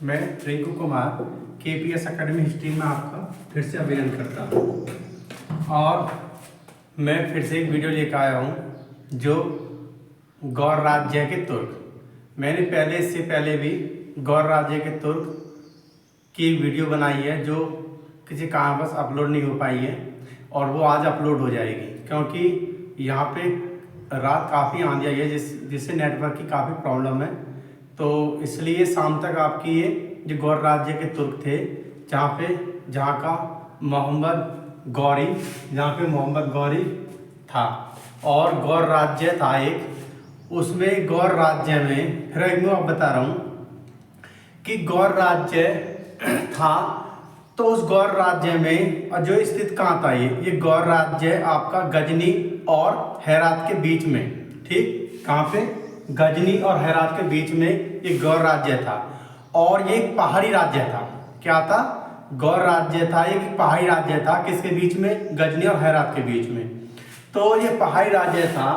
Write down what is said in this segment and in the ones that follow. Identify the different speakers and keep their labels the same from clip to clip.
Speaker 1: मैं Rinku Kumar KPS academy history में आपका फिर से अभिनंदन करता हूँ। और मैं फिर से एक वीडियो लेकर आया हूँ जो गौर राज्य के तुर्क। मैंने इससे पहले भी गौर राज्य के तुर्क की वीडियो बनाई है जो किसी कारणवश अपलोड नहीं हो पाई है, और वो आज अपलोड हो जाएगी क्योंकि यहाँ पे रात काफ़ी आंधी आई है जिससे नेटवर्क की काफ़ी प्रॉब्लम है। तो इसलिए शाम तक आपकी ये जो गौर राज्य के तुर्क थे जहाँ का मोहम्मद गौरी था और गौर राज्य था एक, उसमें गौर राज्य में फिर एक मैं अब बता रहा हूँ कि गौर राज्य था। तो उस गौर राज्य में जो स्थित कहाँ था, ये गौर राज्य आपका गजनी और हेरात के बीच में, ठीक कहाँ पे, गजनी और हेरात के बीच में ये गौर राज्य था। और ये एक पहाड़ी राज्य था। क्या था? गौर राज्य था, एक पहाड़ी राज्य था। किसके बीच में? गजनी और हेरात के बीच में। तो ये पहाड़ी राज्य था।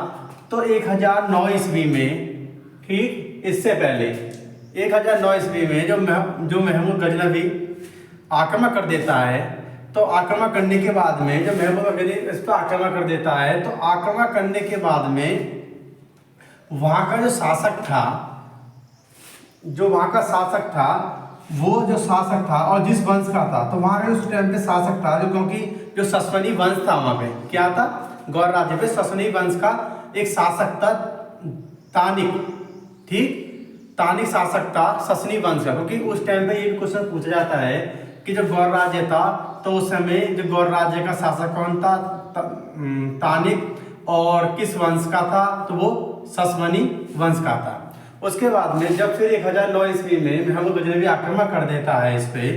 Speaker 1: तो 1009 ईस्वी में, ठीक इससे पहले 1009 ईस्वी में जो महमूद गजनवी आक्रमण कर देता है, तो आक्रमण करने के बाद में जब महमूद गजनवी इस पर आक्रमण कर देता है, तो आक्रमण करने के बाद में वहाँ का जो शासक था और जिस वंश का था, तो वहाँ का उस टाइम पे शासक था जो ससवनी वंश था। वहाँ पे क्या था? गौर राज्य पे ससवनी वंश का एक शासक था, तानिक, ठीक तानिक शासक था ससनी वंश का। क्योंकि उस टाइम पे ये भी क्वेश्चन पूछा जाता है कि जब गौर राज्य था तो उस समय जो गौर राज्य का शासक कौन था? तानिक, और किस वंश का था? तो वो ससवनी वंश का था। उसके बाद में जब फिर 1009 ईस्वी में महमूद गजनवी आक्रमण कर देता है इस पे,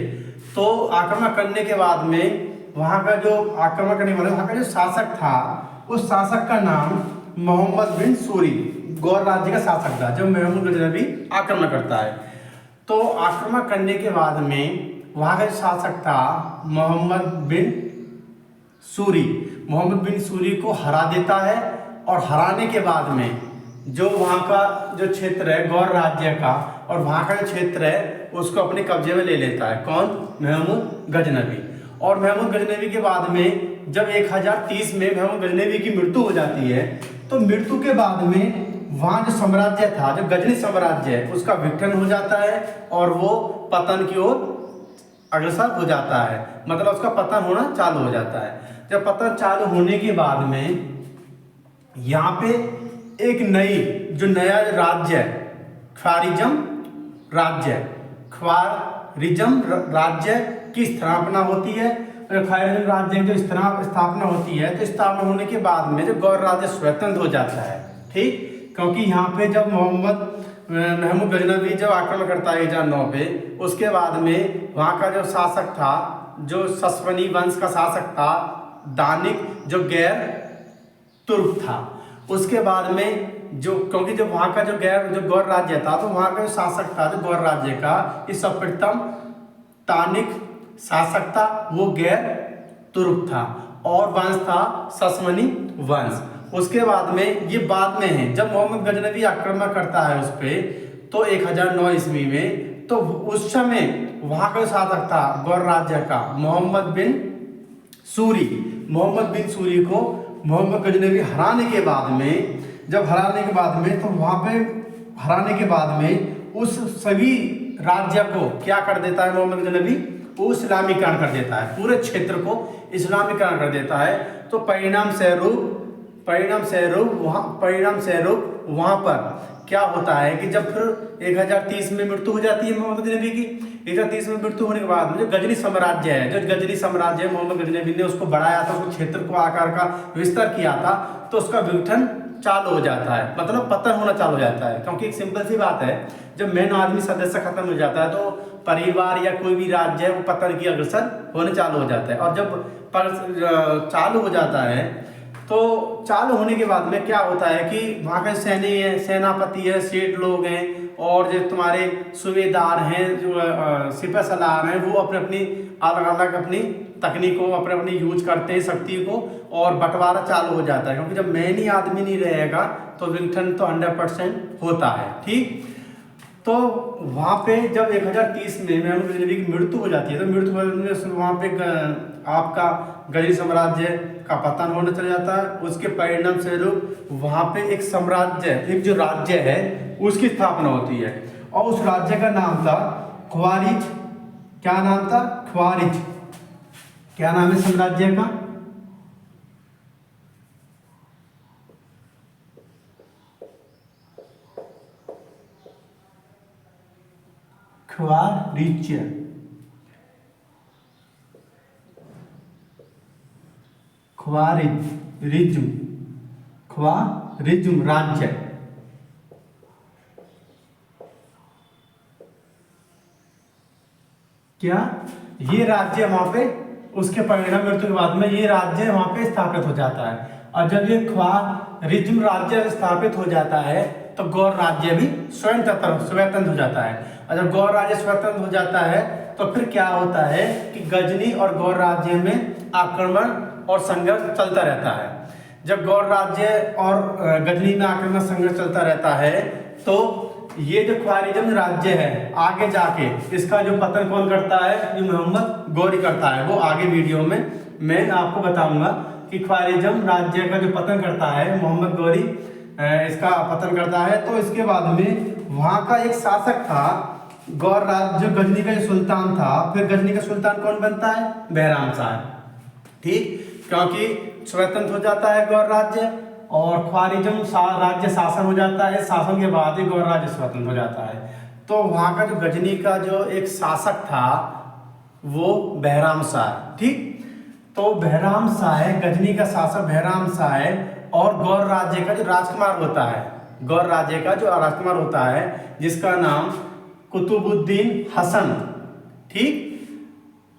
Speaker 1: तो आक्रमण करने के बाद में वहाँ का जो आक्रमण करने वाले वहाँ का जो शासक था, उस शासक का नाम मोहम्मद बिन सूरी, गौर राज्य का शासक था जब महमूद गजनवी आक्रमण करता है। तो आक्रमण करने के बाद में वहाँ का जो शासक था मोहम्मद बिन सूरी को हरा देता है। और हराने के बाद में जो वहाँ का जो क्षेत्र है गौर राज्य का, और वहाँ का जो क्षेत्र है उसको अपने कब्जे में ले लेता है। कौन? महमूद गजनवी। और महमूद गजनवी के बाद में जब 1030 में महमूद गजनवी की मृत्यु हो जाती है, तो मृत्यु के बाद में वहाँ जो साम्राज्य था, जो गजनी साम्राज्य है, उसका विघटन हो जाता है और वो पतन की ओर अग्रसर हो जाता है। मतलब उसका पतन होना चालू हो जाता है। जब पतन चालू होने के बाद में यहाँ पे एक नया राज्य ख्वारिज्म राज्य की स्थापना होती है। ख्वारिज्म राज्य की जो स्थापना होती है, तो स्थापना होने के बाद में जो गौर राज्य स्वतंत्र हो जाता है, ठीक। क्योंकि यहाँ पे जब महमूद गजनवी जब आक्रमण करता है 1009 पे, उसके बाद में वहाँ का जो शासक था, जो ससवनी वंश का शासक था दानिक, जो गैर तुर्क था। उसके बाद में क्योंकि जो वहाँ का जो गौर राज्य था, तो वहाँ का जो शासक था जो गौर राज्य का, इस सर्वप्रथम तानिक शासक था, वो गैर तुर्क था और वंश था ससवनी वंश। उसके बाद में ये बाद में है जब मोहम्मद गजनवी आक्रमण करता है उस पर, तो 1009 ईस्वी में, तो उस समय वहाँ का शासक था गौर राज्य का मोहम्मद बिन सूरी को मोहम्मद गजनवी हराने के बाद में तो वहाँ पे हराने के बाद में उस सभी राज्य को क्या कर देता है मोहम्मद गजनवी? वो इस्लामीकरण कर देता है, पूरे क्षेत्र को इस्लामीकरण कर देता है। तो परिणाम स्वरूप वहाँ पर क्या होता है कि जब फिर 1030 में मृत्यु हो जाती है मोहम्मद गजनवी की। 1030 में मृत्यु होने के बाद में जो गजनी साम्राज्य है मोहम्मद गजनवी ने उसको बढ़ाया था, उसको क्षेत्र को आकार का विस्तार किया था, तो उसका विघटन चालू हो जाता है, मतलब पतन होना चालू हो जाता है। क्योंकि एक सिंपल सी बात है, जब मेन आदमी सदस्य खत्म हो जाता है तो परिवार या कोई भी राज्य है वो पतन की अग्रसर होने चालू हो जाता है। और जब चालू हो जाता है, तो चालू होने के बाद में क्या होता है कि वहाँ के सेनापति है, सेठ लोग हैं, और जो तुम्हारे सूबेदार हैं, जो सिपह सलार हैं, वो अपनी अलग अपनी तकनीकों अपने यूज करते हैं, शक्ति को, और बंटवारा चालू हो जाता है। क्योंकि जब मेन ही आदमी नहीं रहेगा तो विघटन तो 100% होता है, ठीक। तो वहाँ पे जब 1030 में महमूद गजनवी की मृत्यु हो जाती है, तो मृत्यु होने से वहाँ पे आपका गजनी साम्राज्य का पतन होने चला जाता है। उसके परिणाम स्वरूप वहाँ पे एक साम्राज्य, एक जो राज्य है उसकी स्थापना होती है, और उस राज्य का नाम था ख्वारिज। क्या नाम था? ख्वारिज। क्या नाम है साम्राज्य का? ख्वारिज। ख्वारिज्म, ख्वारिज्म राज्य। क्या ये राज्य वहां पे उसके परिणाम मृत्यु के बाद में ये राज्य वहां पे स्थापित हो जाता है। और जब ये ख्वारिज्म राज्य स्थापित हो जाता है तो गौर राज्य भी स्वतंत्र हो जाता है। और जब गौर राज्य स्वतंत्र हो जाता है तो फिर क्या होता है कि गजनी और गौर राज्य में आक्रमण और संघर्ष चलता रहता है। जब गौर राज्य और गजनी में आक्रमण संघर्ष चलता रहता है तो ये जो ख्वारिज्म राज्य है आगे जाके इसका जो पतन कौन करता है? ये मोहम्मद गौरी करता है। वो आगे वीडियो में मैं आपको बताऊंगा कि ख्वारिज्म राज्य का जो पतन करता है मोहम्मद गौरी इसका पतन करता है। तो इसके बाद में वहाँ का एक शासक था गौर राज्य, गजनी का जो सुल्तान था। फिर गजनी का सुल्तान कौन बनता है? बहराम शाह। ठीक, क्योंकि स्वतंत्र हो जाता है गौर राज्य और ख्वारिज्म राज्य शासन हो जाता है। शासन के बाद ही गौर राज्य स्वतंत्र हो जाता है। तो वहाँ का जो गजनी का जो एक शासक था वो बहराम शाह। ठीक, तो बहराम शाह, गजनी का शासक बहराम शाह और गौर राज्य का जो राजकुमार होता है, गौर राज्य का जो राजकुमार होता है जिसका नाम कुतुबुद्दीन हसन। ठीक,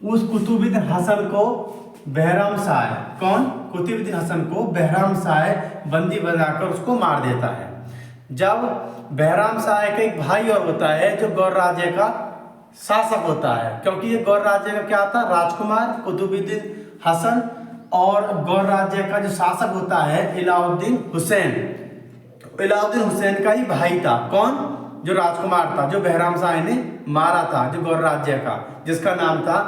Speaker 1: उस कुतुबुद्दीन हसन को बहराम शाह, कौन? कुतुबुद्दीन हसन को बहराम शाह बंदी बनाकर उसको मार देता है। जब बहराम शाह का एक भाई और होता है जो गौर राज्य का शासक होता है, क्योंकि ये गौर राज्य का क्या था? राजकुमार कुतुबुद्दीन हसन, और गौर राज्य का जो शासक होता है अलाउद्दीन हुसैन। अलाउद्दीन हुसैन का ही भाई था। कौन? जो राजकुमार था जो बहराम शाह ने मारा था, जो गौर राज्य का, जिसका नाम था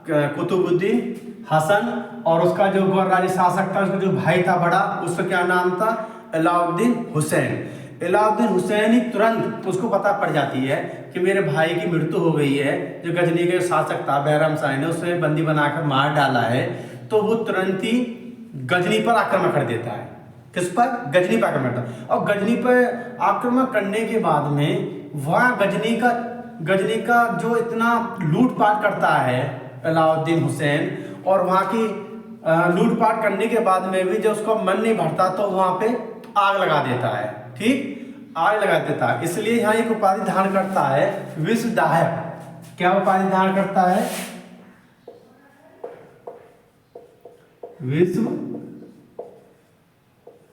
Speaker 1: कुतुबुद्दीन हसन। और उसका जो गौर राज्य शासक था, उसका जो भाई था बड़ा, उसका क्या नाम था? अलाउद्दीन हुसैन। अलाउद्दीन हुसैन ही तुरंत उसको पता पड़ जाती है कि मेरे भाई की मृत्यु हो गई है। जो गजनी के शासक था बहराम शाह ने उसे बंदी बनाकर मार डाला है। तो वो तुरंत ही गजनी पर आक्रमण कर देता है। किस पर? गजनी पर आक्रमण करता है। और गजनी पर आक्रमण करने के बाद में वहाँ गजनी का जो इतना लूटपाट करता है अलाउद्दीन हुसैन, और वहाँ की लूटपाट करने के बाद में भी जब उसको मन नहीं भरता तो वहाँ पे आग लगा देता है। ठीक, आग लगा देता है। इसलिए यहाँ एक उपाधि धारण करता है विषदाहक। क्या उपाधि धारण करता है?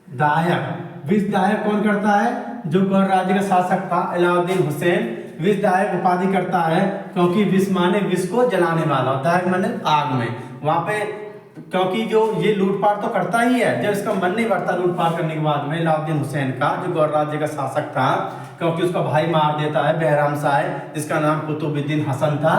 Speaker 1: विषदाहक। विषदाहक कौन करता है? जो गौर राज्य का शासक था अलाउद्दीन हुसैन विषदाहक उपाधि करता है, क्योंकि विष माने विष को जलाने वाला, दाहक माने आग में। वहां पे क्योंकि जो ये लूटपाट तो करता ही है, जब इसका मन नहीं भरता लूटपाट करने के बाद में अलाउद्दीन हुसैन का, जो गौर राज्य का शासक था, क्योंकि उसका भाई मार देता है बहराम शाह जिसका नाम कुतुबुद्दीन हसन था,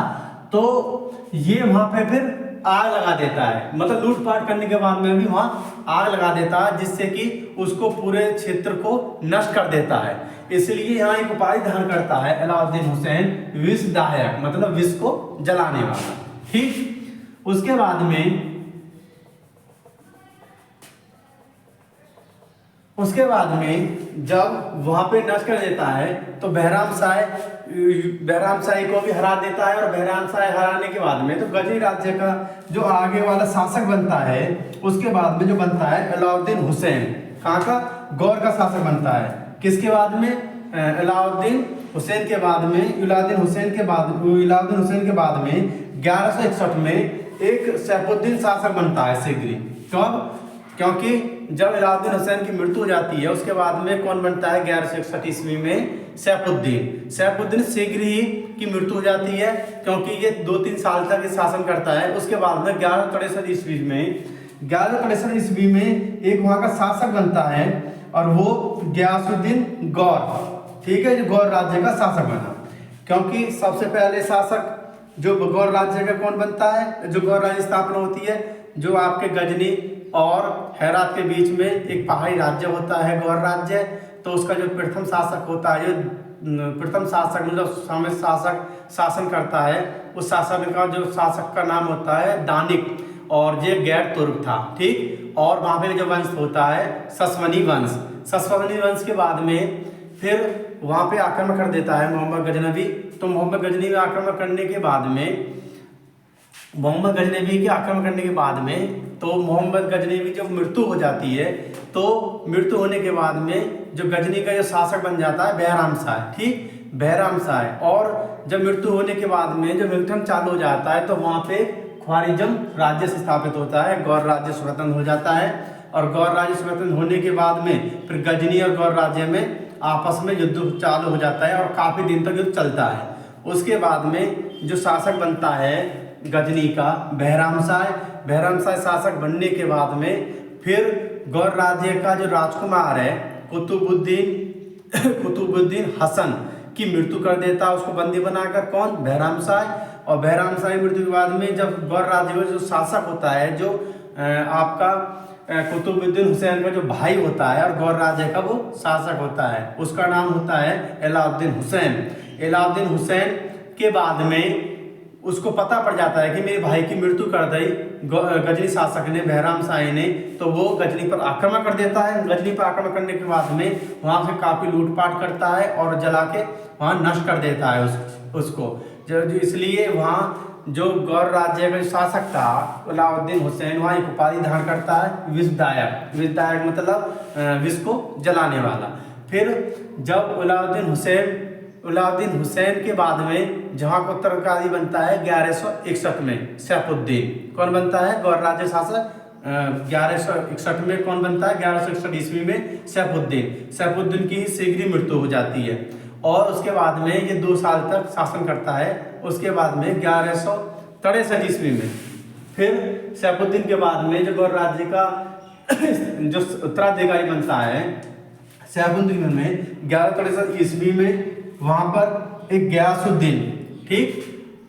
Speaker 1: तो ये वहां पे फिर आग लगा देता है। मतलब लूटपाट करने के बाद में भी वहां आग लगा देता है, जिससे कि उसको पूरे क्षेत्र को नष्ट कर देता है। इसलिए यहाँ एक उपाधि धारण करता है अलाउद्दीन हुसैन विषदाहक, मतलब विष को जलाने वाला। ठीक, उसके बाद में जब वहां पे नष्ट कर देता है तो बहराम शाह को भी हरा देता है। और बहराम शाह हराने के बाद में तो गजनी राज्य का जो आगे वाला शासक बनता है, उसके बाद में जो बनता है अलाउद्दीन हुसैन, कहाँ का? गौर का शासक बनता है। किसके बाद में? अलाउद्दीन हुसैन के बाद में 1161 में एक सैफुद्दीन शासक बनता है सिगरी। कब? क्योंकि जब अलाउद्दीन हुसैन की मृत्यु हो जाती है उसके बाद में कौन बनता है? 1161 ईस्वी में सैफुद्दीन सिगरी की मृत्यु हो जाती है, क्योंकि ये 2-3 साल तक शासन करता है। उसके बाद में 1163 ईस्वी में एक वहाँ का शासक बनता है और वो गयासुद्दीन गौर। ठीक है, जो गौर राज्य का शासक बना। क्योंकि सबसे पहले शासक जो गौर राज्य का कौन बनता है, जो गौर राज्य स्थापना होती है, जो आपके गजनी और हेरात के बीच में एक पहाड़ी राज्य होता है गौर राज्य, तो उसका जो प्रथम शासक होता है, जो प्रथम शासक मतलब सामने शासक शासन करता है, उस शासक का जो शासक का नाम होता है दानिक, और ये गैर तुर्क था। ठीक, और वहाँ पे जो वंश होता है सस्वनी वंश। सस्वनी वंश के बाद में फिर वहाँ पे आक्रमण कर देता है मोहम्मद गजनवी। तो मोहम्मद गजनवी आक्रमण करने के बाद में मोहम्मद गजनवी के आक्रमण करने के बाद में तो मोहम्मद गजनवी जब मृत्यु हो जाती है, तो मृत्यु होने के बाद में जो गजनी का जो शासक बन जाता है बहराम शाह। ठीक, बहराम शाह। और जब मृत्यु होने के बाद में जब विघटन चालू हो जाता है, तो वहाँ पे ख्वारिज्म राज्य स्थापित होता है, गौर राज्य स्वतंत्र हो जाता है। और गौर राज्य स्वतंत्र होने के बाद में फिर गजनी और गौर राज्य में आपस में युद्ध चालू हो जाता है और काफ़ी दिन तक युद्ध चलता है। उसके बाद में जो शासक बनता है गजनी का बहराम शाह। बहराम शाह शासक बनने के बाद में फिर गौर राज्य का जो राजकुमार है कुतुबुद्दीन हसन की मृत्यु कर देता है, उसको बंदी बनाकर। कौन? बहराम शाह। और बहराम शाह की मृत्यु के बाद में जब गौर राज्य का जो शासक होता है, जो आपका कुतुबुद्दीन हुसैन का जो भाई होता है और गौर राज्य का वो शासक होता है, उसका नाम होता है अलाउद्दीन हुसैन। अलाउद्दीन हुसैन के बाद में उसको पता पड़ जाता है कि मेरे भाई की मृत्यु कर दी गजनी शासक ने, बहराम शाह ने, तो वो गजनी पर आक्रमण कर देता है। गजनी पर आक्रमण करने के बाद में वहाँ से काफ़ी लूटपाट करता है और जला के वहाँ नष्ट कर देता है उसको। जो इसलिए वहाँ जो गौर राज्य का शासक था अलाउद्दीन हुसैन, वहाँ एक उपाधि धारण करता है विषदायक। विषदायक मतलब विष को जलाने वाला। फिर जब अलाउद्दीन हुसैन के बाद में जहाँ का उत्तराधिकारी बनता है 1161 में सैफुद्दीन। कौन बनता है गौर राज्य शासक? 1161 में कौन बनता है? 1161 ईस्वी में सैफुद्दीन। सैफुद्दीन की ही शीघ्र मृत्यु हो जाती है और उसके बाद में ये 2 साल तक शासन करता है। उसके बाद में 1163 ईस्वी में फिर सैफुद्दीन के बाद में जो गौर राज्य का जो उत्तराधिकारी बनता है सैफुद्दीन में 1163 ईस्वी में वहाँ पर एक गयासुद्दीन। ठीक,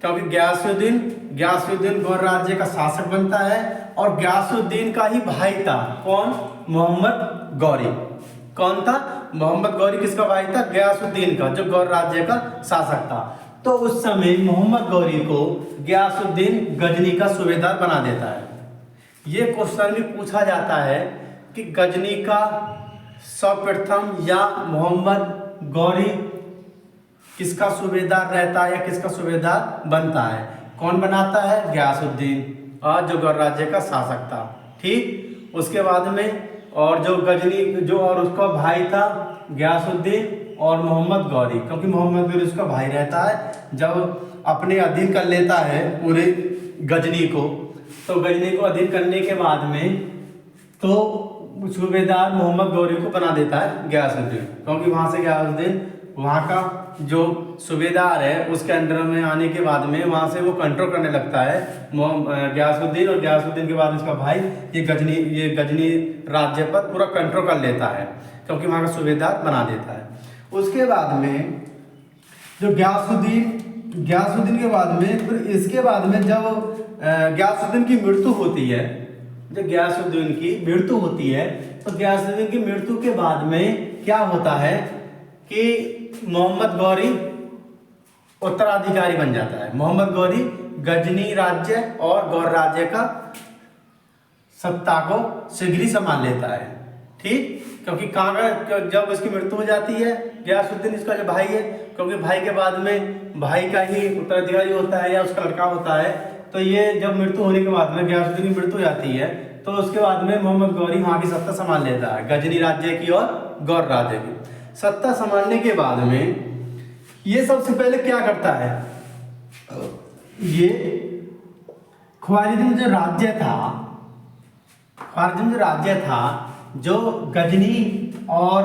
Speaker 1: क्योंकि गयासुद्दीन गौर राज्य का शासक बनता है और गयासुद्दीन का ही भाई था। कौन? मोहम्मद गौरी। कौन था? मोहम्मद गौरी किसका भाई था? गयासुद्दीन का, जो गौर राज्य का शासक था। तो उस समय मोहम्मद गौरी को गयासुद्दीन गजनी का सूबेदार बना देता है। ये क्वेश्चन भी पूछा जाता है कि गजनी का सर्वप्रथम या मोहम्मद गौरी किसका सूबेदार रहता है या किसका सूबेदार बनता है? कौन बनाता है? गयासुद्दीन, और जो गौर राज्य का शासक था। ठीक, उसके बाद में और जो गजनी जो और उसका भाई था गयासुद्दीन और मोहम्मद गौरी, क्योंकि मोहम्मद गौरी उसका भाई रहता है। जब अपने अधीन कर लेता है पूरे गजनी को, तो गजनी को अधीन करने के बाद में तो सूबेदार मोहम्मद गौरी को बना देता है गयासुद्दीन, क्योंकि वहाँ से गयासुद्दीन वहाँ का जो सूबेदार है उसके अंडर में आने के बाद में वहाँ से वो कंट्रोल करने लगता है गयासुद्दीन। और गयासुद्दीन के बाद उसका भाई ये गजनी राज्य पर पूरा कंट्रोल कर लेता है, क्योंकि वहाँ का सूबेदार बना देता है। उसके बाद में जो गयासुद्दीन के बाद में फिर इसके बाद में जब गयासुद्दीन की मृत्यु होती है, तो गयासुद्दीन की मृत्यु के बाद में क्या होता है कि मोहम्मद गौरी उत्तराधिकारी बन जाता है। मोहम्मद गौरी गजनी राज्य और गौर राज्य का सत्ता को शीघ्र संभाल लेता है। ठीक, क्योंकि जब इसकी मृत्यु हो जाती है गयासुद्दीन इसका जो भाई है, क्योंकि भाई के बाद में भाई का ही उत्तराधिकारी होता है या उसका लड़का होता है, तो ये जब मृत्यु होने के बाद में गयासुद्दीन की मृत्यु हो जाती है, तो उसके बाद में मोहम्मद गौरी वहाँ की सत्ता संभाल लेता है, गजनी राज्य की और गौर राज्य की सत्ता संभालने के बाद में ये सबसे पहले क्या करता है, ये ख्वारिज्म जो राज्य था जो गजनी और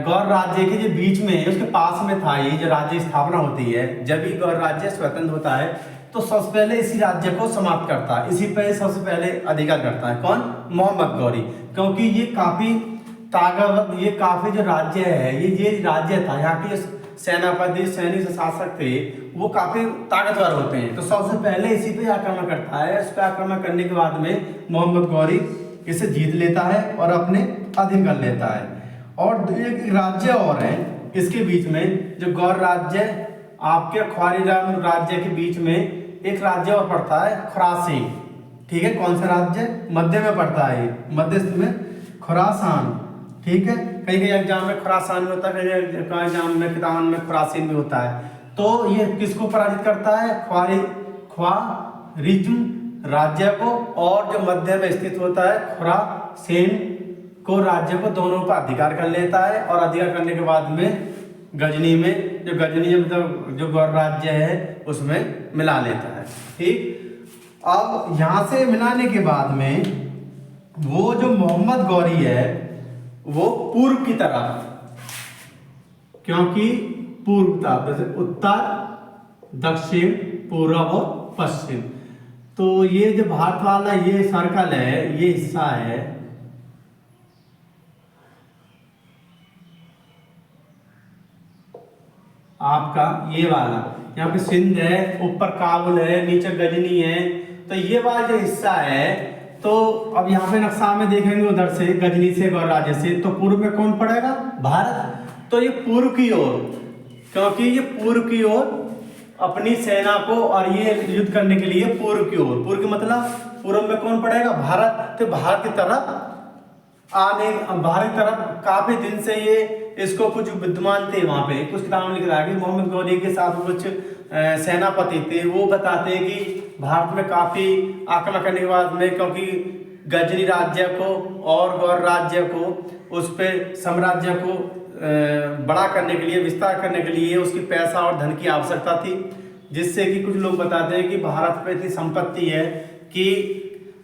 Speaker 1: गौर राज्य के जो बीच में उसके पास में था, ये जो राज्य स्थापना होती है, जब भी गौर राज्य स्वतंत्र होता है तो सबसे पहले इसी राज्य को समाप्त करता है, इसी पे सबसे पहले अधिकार करता है। कौन? मोहम्मद गौरी, क्योंकि ये काफी ताकतवर, ये काफी जो राज्य है ये राज्य था, यहाँ की सेनापति सैनिक शासक थे वो काफी ताकतवर होते हैं। तो सबसे पहले इसी पे आक्रमण करता है। इस पे आक्रमण करने के बाद में मोहम्मद गौरी इसे जीत लेता है और अपने अधीन कर लेता है। और एक राज्य और है इसके बीच में, जो गौर राज्य आपके ख्वारिज़म राज्य के बीच में एक राज्य और पड़ता है खुरासान। ठीक है, कौन सा राज्य? मध्य में पड़ता है, मध्य में खुरासान। ठीक है, कहीं कहीं एग्जाम में खुरासान में होता है, कहीं एग्जाम में किताब में खुरासान में होता है। तो ये किसको पराजित करता है? ख्वारिज़म राज्य को, और जो मध्य में स्थित होता है खुरासान को राज्य को, दोनों पर अधिकार कर लेता है। और अधिकार करने के बाद में गजनी में, जो गजनी मतलब जो गौर राज्य है उसमें मिला लेता है। ठीक, अब यहाँ से मिलाने के बाद में वो जो मोहम्मद गौरी है वो पूर्व की तरफ, क्योंकि पूर्व तरफ जैसे उत्तर दक्षिण पूर्व और पश्चिम, तो ये जो भारत वाला ये सर्कल है, ये हिस्सा है आपका ये वाला, यहाँ पे सिंध है, ऊपर काबुल है, नीचे गजनी है। तो ये वाला जो हिस्सा है, तो अब यहाँ पे नक्शा में देखेंगे उधर से गजनी से गौर राज्य से, तो पूर्व में कौन पड़ेगा? भारत। तो ये पूर्व की ओर, क्योंकि ये पूर्व की ओर अपनी सेना को और ये युद्ध करने के लिए पूर्व की ओर, पूर्व की मतलब पूर्व में कौन पड़ेगा? भारत। तो भारत की तरफ भारत की तरफ काफी दिन से ये इसको कुछ विद्वान थे वहां पे, कुछ किताब में लिख रहा है कि मोहम्मद गौरी के साथ कुछ सेनापति थे, वो बताते हैं कि भारत में काफी आक्रमण करने के बाद में, क्योंकि गजनी राज्य को और गौर राज्य को, उस पे साम्राज्य को बड़ा करने के लिए, विस्तार करने के लिए उसकी पैसा और धन की आवश्यकता थी, जिससे कि कुछ लोग बताते हैं कि भारत पे इतनी संपत्ति है कि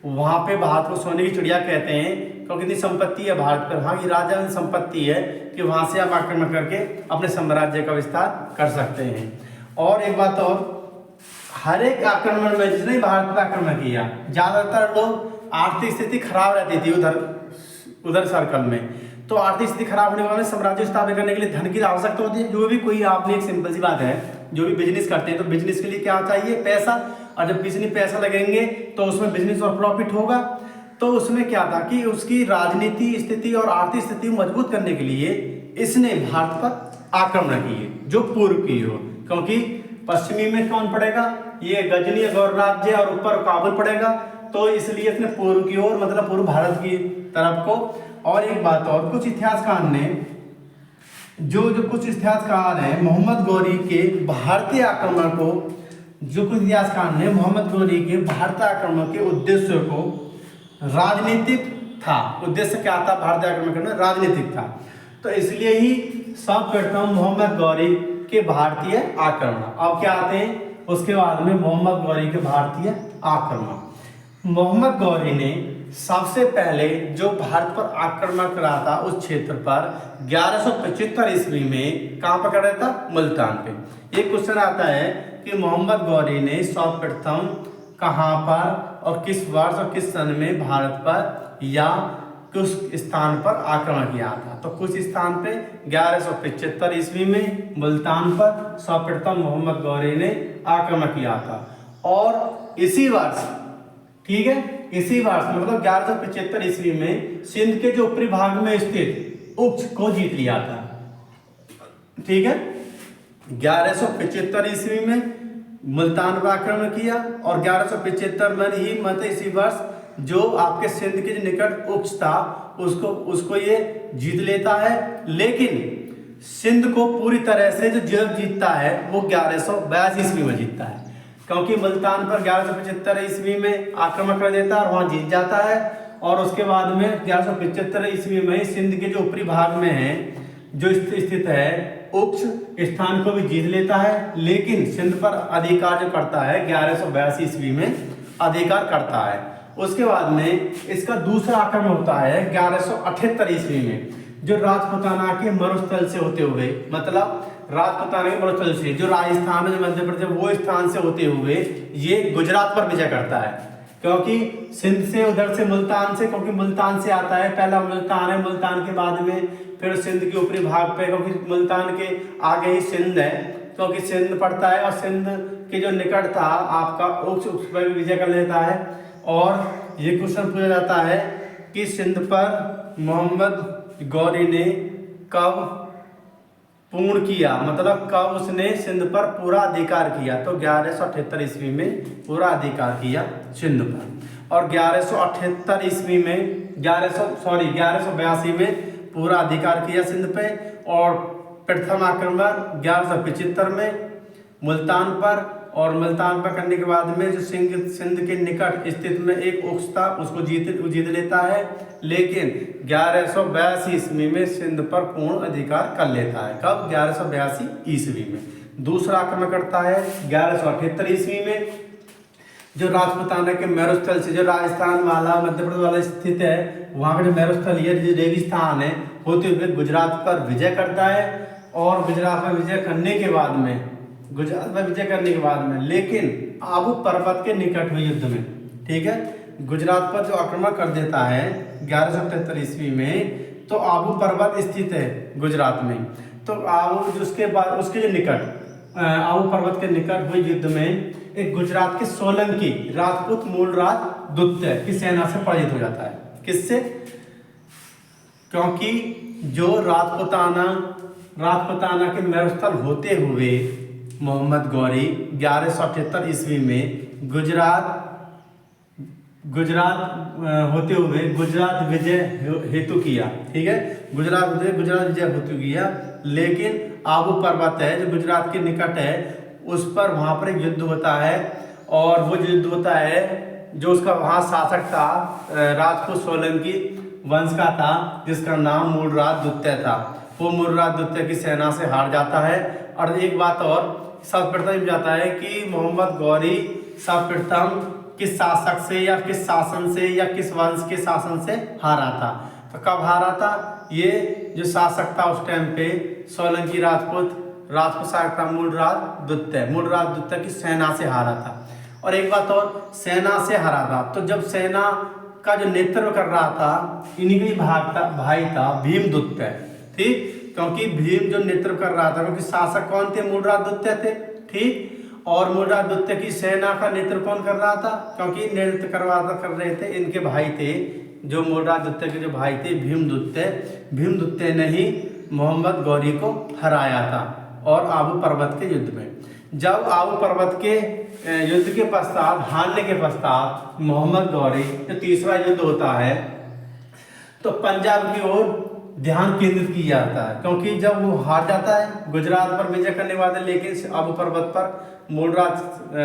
Speaker 1: वहां पे भारत को सोने की चिड़िया कहते हैं, क्योंकि इतनी संपत्ति है भारत पर, वहाँ की राजा संपत्ति है कि वहां से आप आक्रमण करके अपने साम्राज्य का विस्तार कर सकते हैं। और एक बात और, हर एक आक्रमण में जिसने भारत पर आक्रमण किया, ज्यादातर लोग आर्थिक स्थिति खराब रहती थी उधर सर्कल में, तो आर्थिक स्थिति खराब होने वाले साम्राज्य स्थापित करने के लिए धन की आवश्यकता होती है। जो भी कोई, आपने एक सिंपल सी बात है, जो भी बिजनेस करते हैं तो बिजनेस के लिए क्या चाहिए? पैसा। और जब बिजनेस पैसा लगेंगे तो उसमें बिजनेस और प्रॉफिट होगा। तो उसमें क्या था कि उसकी राजनीति स्थिति और आर्थिक स्थिति मजबूत करने के लिए इसने भारत पर आक्रमण किए, जो पूर्व की ओर, क्योंकि पश्चिमी में कौन पड़ेगा? ये गजनी गौर राज्य और ऊपर काबुल पड़ेगा, तो इसलिए इसने पूर्व की ओर मतलब पूर्व भारत की तरफ को। और एक बात और, कुछ इतिहासकार ने जो कुछ इतिहासकार हैं मोहम्मद गौरी के भारतीय आक्रमण को, जो कुछ इतिहासकार ने मोहम्मद गौरी के भारतीय आक्रमण के उद्देश्य को राजनीतिक था। उद्देश्य क्या था भारतीय आक्रमण करना? राजनीतिक था। तो इसलिए ही सर्वप्रथम मोहम्मद गौरी के भारतीय आक्रमण। अब क्या आते हैं उसके बाद में? मोहम्मद गौरी के भारतीय आक्रमण। मोहम्मद गौरी ने सबसे पहले जो भारत पर आक्रमण करा था उस क्षेत्र पर 1175 ईस्वी में, कहाँ पर कर रहा था? मुल्तान पे। एक क्वेश्चन आता है कि मोहम्मद गौरी ने सर्वप्रथम कहाँ पर और किस वर्ष और किस सन में भारत पर या कुछ स्थान पर आक्रमण किया था? तो कुछ स्थान पे 1175 ईस्वी में मुल्तान पर सर्वप्रथम मोहम्मद गौरी ने आक्रमण किया था। और इसी वर्ष, ठीक है, इसी वर्ष मतलब 1175 ईस्वी में सिंध के जो ऊपरी भाग में स्थित उक्ष को जीत लिया था। ठीक है, 1175 ईस्वी में मुल्तान पर आक्रमण किया और 1175 में ही मतलब इसी वर्ष जो आपके सिंध के जो निकट उक्ष था उसको ये जीत लेता है। लेकिन सिंध को पूरी तरह से जो जीतता है वो 1182 ईस्वी में जीतता है, क्योंकि मुल्तान पर 1175 ईस्वी में आक्रमण कर देता है और वहाँ जीत जाता है। और उसके बाद में 1175 ईस्वी में सिंध के जो ऊपरी भाग में है जो स्थित है उक्ष स्थान को भी जीत लेता है, लेकिन सिंध पर अधिकार जो करता है 1182 ईस्वी में अधिकार करता है। उसके बाद में इसका दूसरा आक्रमण होता है 1178 ईस्वी में, जो राजपुताना के मरुस्थल से होते हुए, मतलब राजपुताना के मरुस्थल से जो राजस्थान में मध्य प्रदेश वो स्थान से होते हुए ये गुजरात पर विजय करता है। क्योंकि सिंध से उधर से मुल्तान से, क्योंकि मुल्तान से आता है, पहला मुल्तान है, मुल्तान के बाद में फिर सिंध के ऊपरी भाग पे, क्योंकि मुल्तान के आगे ही सिंध है, क्योंकि सिंध पड़ता है और सिंध के जो निकट था आपका उस पर भी विजय कर लेता है। और ये क्वेश्चन पूछा जाता है कि सिंध पर मोहम्मद गौरी ने कब पूर्ण किया, मतलब कब उसने सिंध पर पूरा अधिकार किया। तो 1178 ईस्वी में पूरा अधिकार किया सिंध पर, और 1178 ईस्वी में 1182 में पूरा अधिकार किया सिंध पे। और प्रथम आक्रमण 1175 में मुल्तान पर, और मुल्तान पर करने के बाद में जो सिंध के निकट स्थित में एक उक्स था उसको जीत लेता है, लेकिन 1182 ईस्वी में सिंध पर पूर्ण अधिकार कर लेता है। कब? 1182 ईस्वी में। दूसरा आक्रमण करता है 1178 ईस्वी में, जो राजपूताना के मेरुस्थल से, जो राजस्थान वाला मध्य प्रदेश वाला स्थित है, वहाँ का जो मेरुस्थल है, जो रेगिस्तान है, होते हुए गुजरात पर विजय करता है। और गुजरात पर विजय करने के बाद में लेकिन आबू पर्वत के निकट हुए युद्ध में, ठीक है, गुजरात पर जो आक्रमण कर देता है 1177 ईस्वी में, तो आबू पर्वत स्थित है गुजरात में। तो आबू उसके बाद उसके जो निकट आबू पर्वत के निकट हुए युद्ध में एक गुजरात के सोलंकी राजपूत मूलराज दुत्य की सेना से पराजित हो जाता है। किससे? क्योंकि जो राजपूताना के मेरुस्थल होते हुए मोहम्मद गौरी 1178 ईस्वी में गुजरात होते हुए गुजरात विजय हेतु किया, ठीक है, गुजरात विजय हेतु किया, लेकिन आबू पर्वत है जो गुजरात के निकट है, उस पर वहाँ पर एक युद्ध होता है। और वो युद्ध होता है जो उसका वहाँ शासक था राजपूत सोलंकी वंश का था, जिसका नाम मूलराज दुत्य था। वो मूलराज दुत्य की सेना से हार जाता है। और एक बात और सर्वप्रथम जाता है कि मोहम्मद गौरी सर्वप्रथम किस शासक से या किस शासन से या किस वंश के शासन से हारा था। तो कब हारा था? ये जो शासक था उस टाइम पे सोलंकी राजपूत शासक था मूलराज दुत्य की सेना से हारा था। और एक बात और, सेना से हारा था तो जब सेना का जो नेतृत्व कर रहा था इन्हीं का भाई था भीमदुत्य, ठीक, क्योंकि भीम जो नेतृत्व कर रहा था, क्योंकि शासक कौन थे? मूलराज दुत्य थे, ठीक। और मूलराज दुत्य की सेना का नेतृत्व कौन कर रहा था? क्योंकि नेतृत्व कर रहे थे इनके भाई थे, जो मूलराज दुत्य के जो भाई थे भीमदुत्य ने ही मोहम्मद गौरी को हराया था। और आबू पर्वत के युद्ध में, जब आबू पर्वत के युद्ध के पश्चात, हारने के पश्चात मोहम्मद गौरी जो तीसरा युद्ध होता है तो पंजाब की ओर ध्यान केंद्रित किया जाता है, क्योंकि जब वो हार जाता है गुजरात पर विजय करने वाले, लेकिन आबू पर्वत पर मूलराज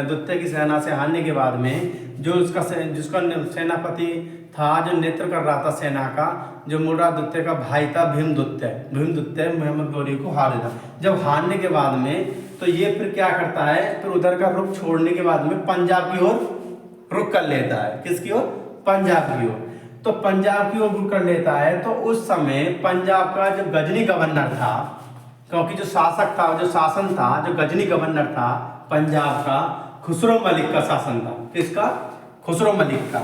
Speaker 1: दुत्य की सेना से हारने के बाद में जो जिसका सेनापति था, जो नेतृत्व कर रहा था सेना का, जो मूलराज दुत्य का भाई था भीमदुत्य मोहम्मद गौरी को हार देता। जब हारने के बाद में तो ये फिर क्या करता है, फिर उधर का रुख छोड़ने के बाद में पंजाब की ओर रुख कर लेता है। किसकी ओर? पंजाब की ओर। तो पंजाब की ओर रुख कर लेता है। तो उस समय पंजाब का जो गजनी गवर्नर था, क्योंकि जो शासक था, जो शासन था, जो गजनी गवर्नर था पंजाब का, खुसरो मलिक का शासन था। किसका? खुसरो मलिक का,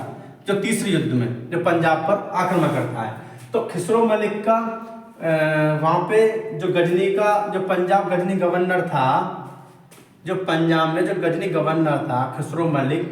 Speaker 1: जो तीसरे युद्ध में जो पंजाब पर आक्रमण करता है। तो खुसरो मलिक का वहाँ पे जो पंजाब गजनी गवर्नर था, जो पंजाब में जो गजनी गवर्नर था खुसरो मलिक,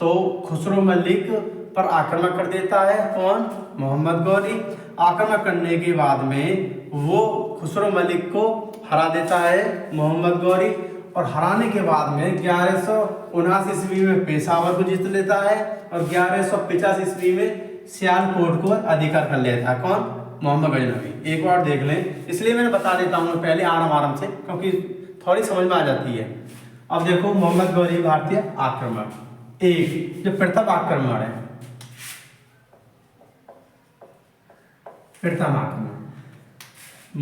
Speaker 1: तो खुसरो मलिक पर आक्रमण कर देता है। कौन? मोहम्मद गौरी। आक्रमण करने के बाद में वो खुसरो मलिक को हरा देता है मोहम्मद गौरी, और हराने के बाद में 1179 ईस्वी में पेशावर को जीत लेता है, और 1185 ईस्वी में सियालकोट को अधिकार कर लेता है। कौन? मोहम्मद गजनवी। एक बार देख लें, इसलिए मैंने बता देता हूँ पहले आराम से, क्योंकि थोड़ी समझ में आ जाती है। अब देखो मोहम्मद गौरी भारतीय आक्रमण, एक जो प्रथम आक्रमण है, प्रथम आक्रमण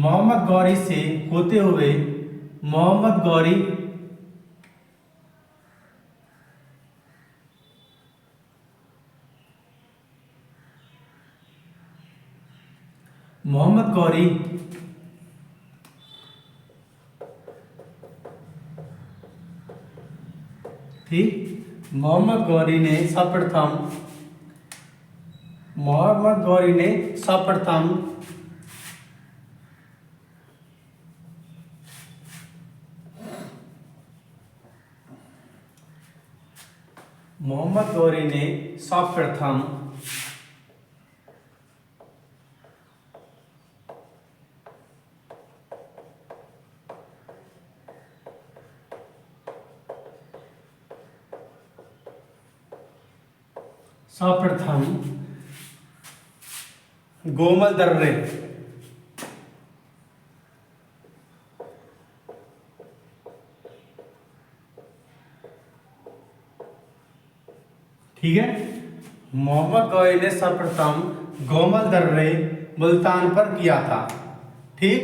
Speaker 1: मोहम्मद गौरी से होते हुए मोहम्मद गौरी ठीक मोहम्मद गौरी ने सर्वप्रथम गोमल दर्रे ठीक है। मोहम्मद गौरी ने सर्वप्रथम गोमल दर्रे मुल्तान पर किया था, ठीक,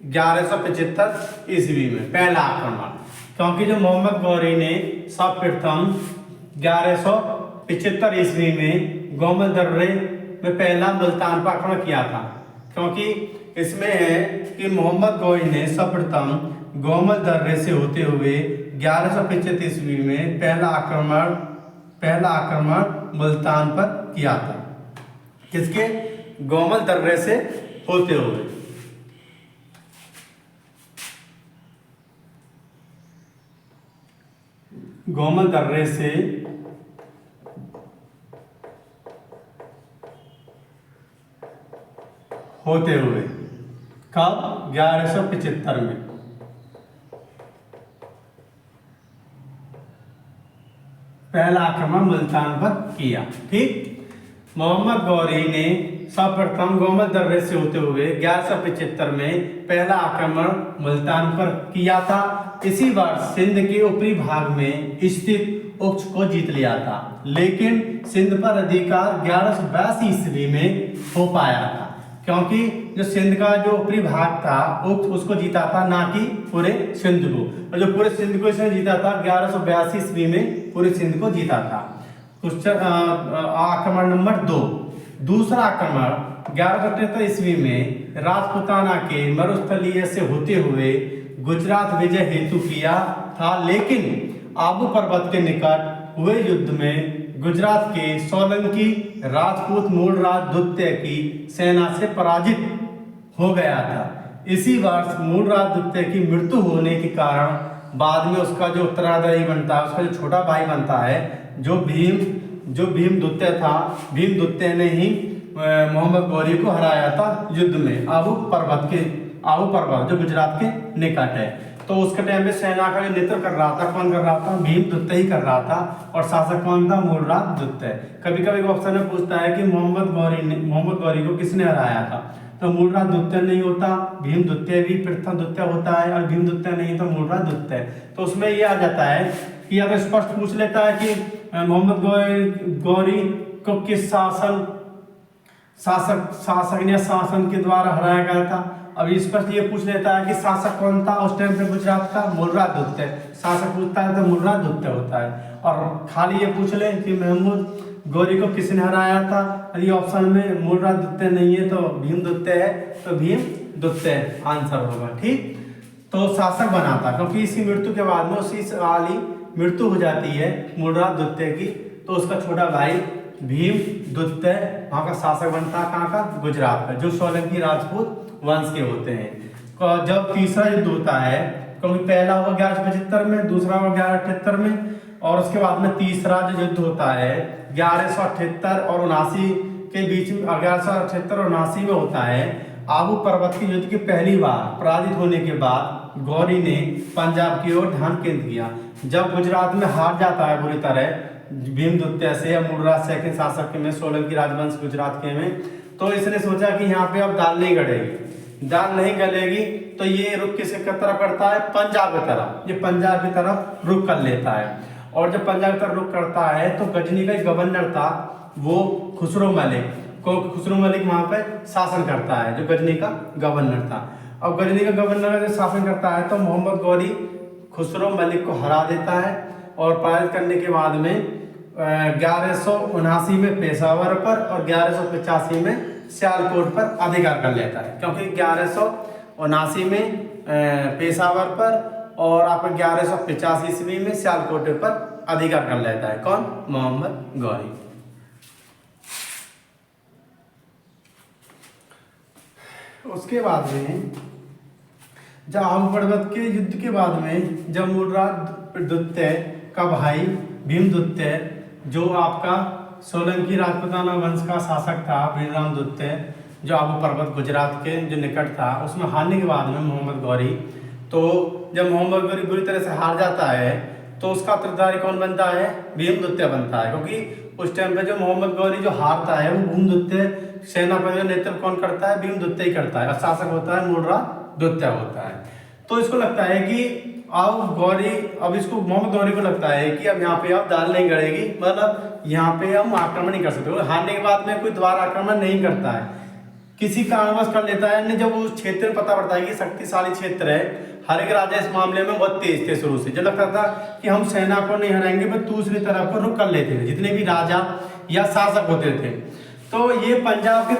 Speaker 1: 1175 ईस्वी में पहला आक्रमण। क्योंकि जो मोहम्मद गौरी ने सर्वप्रथम 1175 ईस्वी में गोमल दर्रे में पहला मुल्तान पर आक्रमण किया था, क्योंकि इसमें है कि मोहम्मद गौरी ने सर्वप्रथम गोमल दर्रे से होते हुए 1175 ईस्वी में पहला आक्रमण मुल्तान पर किया था। किसके? गोमल दर्रे से होते हुए। गोमल दर्रे से होते हुए कब? 1175 में। पहला आक्रमण मुल्तान पर किया, ठीक। मोहम्मद गौरी ने सर्वप्रथम गोमल दर्रे से होते हुए 1175 में पहला आक्रमण मुल्तान पर किया था। इसी वर्ष सिंध के ऊपरी भाग में स्थित उक्ष को जीत लिया था, लेकिन सिंध पर अधिकार 1182 ईस्वी में हो पाया था, क्योंकि जो सिंध का जो ऊपरी भाग था उसको जीता था, ना कि पूरे सिंध को। और जो पूरे सिंध को इसने जीता था 1182 ईस्वी में पूरे सिंध को जीता था। क्वेश्चन आक्रमण नंबर 2। दूसरा आक्रमण 1173 ईस्वी में राजपूताना के मरुस्थलीय से होते हुए गुजरात विजय हेतु किया था, लेकिन आबू पर्वत के निकट हुए युद्ध में गुजरात के सोलंकी राजपूत मूलराज द्वितीय की सेना से पराजित हो गया था। इसी वर्ष मूलराज द्वितीय की मृत्यु होने के कारण बाद में उसका जो उत्तराधिकारी बनता है, उसका जो छोटा भाई बनता है, जो भीम द्वितीय था, भीम द्वितीय ने ही मोहम्मद गौरी को हराया था युद्ध में आबू पर्वत जो गुजरात के निकट है। तो उसके टाइम में सेना का जो नेतृत्व कर रहा था, कौन कर रहा था? भीम द्वितीय ही कर रहा था, और शासक कौन था? मूलराज द्वितीय। कभी कभी ऑप्शन में पूछता है कि मोहम्मद गौरी को किसने हराया था, तो मूलराज द्वितीय नहीं होता, भीम द्वितीय भी प्रथम द्वितीय होता है, और भीम द्वितीय नहीं तो मूलराज द्वितीय। तो उसमें ये आ जाता है कि अगर स्पष्ट पूछ लेता है कि मोहम्मद गौरी को किस शासक ने शासन के द्वारा हराया गया था। अब स्पष्ट ये पूछ लेता है कि शासक कौन था उस टाइम पे गुजरात का? मूलराज द्वितीय। शासक पूछता है तो मूलराज द्वितीय होता है। और खाली ये पूछ ले कि मोहम्मद गौरी को किसने हराया था, यदि ऑप्शन में मूलराज द्वितीय नहीं है तो भीम द्वितीय है, तो भीम द्वितीय आंसर होगा, ठीक। तो शासक बना था, क्योंकि इसकी मृत्यु के बाद में उसी वाली मृत्यु हो जाती है मूलराज द्वितीय की, तो उसका छोटा भाई भीम द्वितीय वहाँ का शासक बनता है। कहाँ का? गुजरात का, जो सोलंकी राजपूत वंश के होते हैं। जब तीसरा युद्ध होता है, क्योंकि पहला हुआ 1175 में, दूसरा हुआ 1178 में, और उसके बाद में तीसरा जो युद्ध होता है 1178 और 79 के बीच में, 1178 और 79 में होता है। आबू पर्वत के युद्ध की पहली बार पराजित होने के बाद गौरी ने पंजाब की ओर ध्यान केंद्रित किया। जब गुजरात में हार जाता है बुरी तरह भीम द्वितीय से या मूलराज सेकंड शासक के में, सोलंकी राजवंश गुजरात के में, तो इसने सोचा कि यहाँ पे अब दाल नहीं गलेगी, तो ये रुख किस तरफ करता है? पंजाब की तरफ। ये पंजाब की तरफ रुख कर लेता है, और जब पंजाब की तरफ रुख करता है तो गजनी का गवर्नर था वो खुसरो मलिक वहां पे शासन करता है, जो गजनी का गवर्नर था। अब गजनी का गवर्नर जब शासन करता है तो मोहम्मद गौरी खुसरो मलिक को हरा देता है, और पराजित करने के बाद में 1179 में पेशावर पर और 1185 में सियालकोट पर अधिकार कर लेता है। क्योंकि 1179 में पेशावर पर और आप 1185 ईस्वी में सियालकोट पर अधिकार कर लेता है। कौन? मोहम्मद गौरी। उसके बाद में जब आबू पर्वत के युद्ध के बाद में जब मूलराज का भाई भीमदुत्य, जो आपका सोलंकी राजपूताना वंश का शासक था, वीररामदुत्य, जो आबू पर्वत गुजरात के जो निकट था, उसमें हारने के बाद में मोहम्मद गौरी, तो जब मोहम्मद गौरी बुरी तरह से हार जाता है तो उसका उत्तरदारी कौन बनता है? भीमदुत्य बनता है। क्योंकि उस टाइम पे जो मोहम्मद गौरी जो हारता है वो भीमदुत्य सेनापति का नेतृत्व कौन करता है? भीमदुत्य ही करता है। और शासक होता है मूलराज दुत्य होता है। तो इसको लगता है कि अब इसको मोहम्मद गौरी को लगता है कि अब यहाँ पे अब दाल नहीं गड़ेगी, मतलब यहाँ पे हम आक्रमण नहीं कर सकते। हारने के बाद में कोई दोबारा आक्रमण नहीं करता है, किसी कारणवश कर लेता है। जब उस क्षेत्र में पता पड़ता है कि शक्तिशाली क्षेत्र है, हर एक राजा इस मामले में बहुत तेज थे शुरू से, जो लगता था कि हम सेना को नहीं हराएंगे, पर दूसरी तरफ को रुक कर लेते थे जितने भी राजा या शासक होते थे। तो ये पंजाब के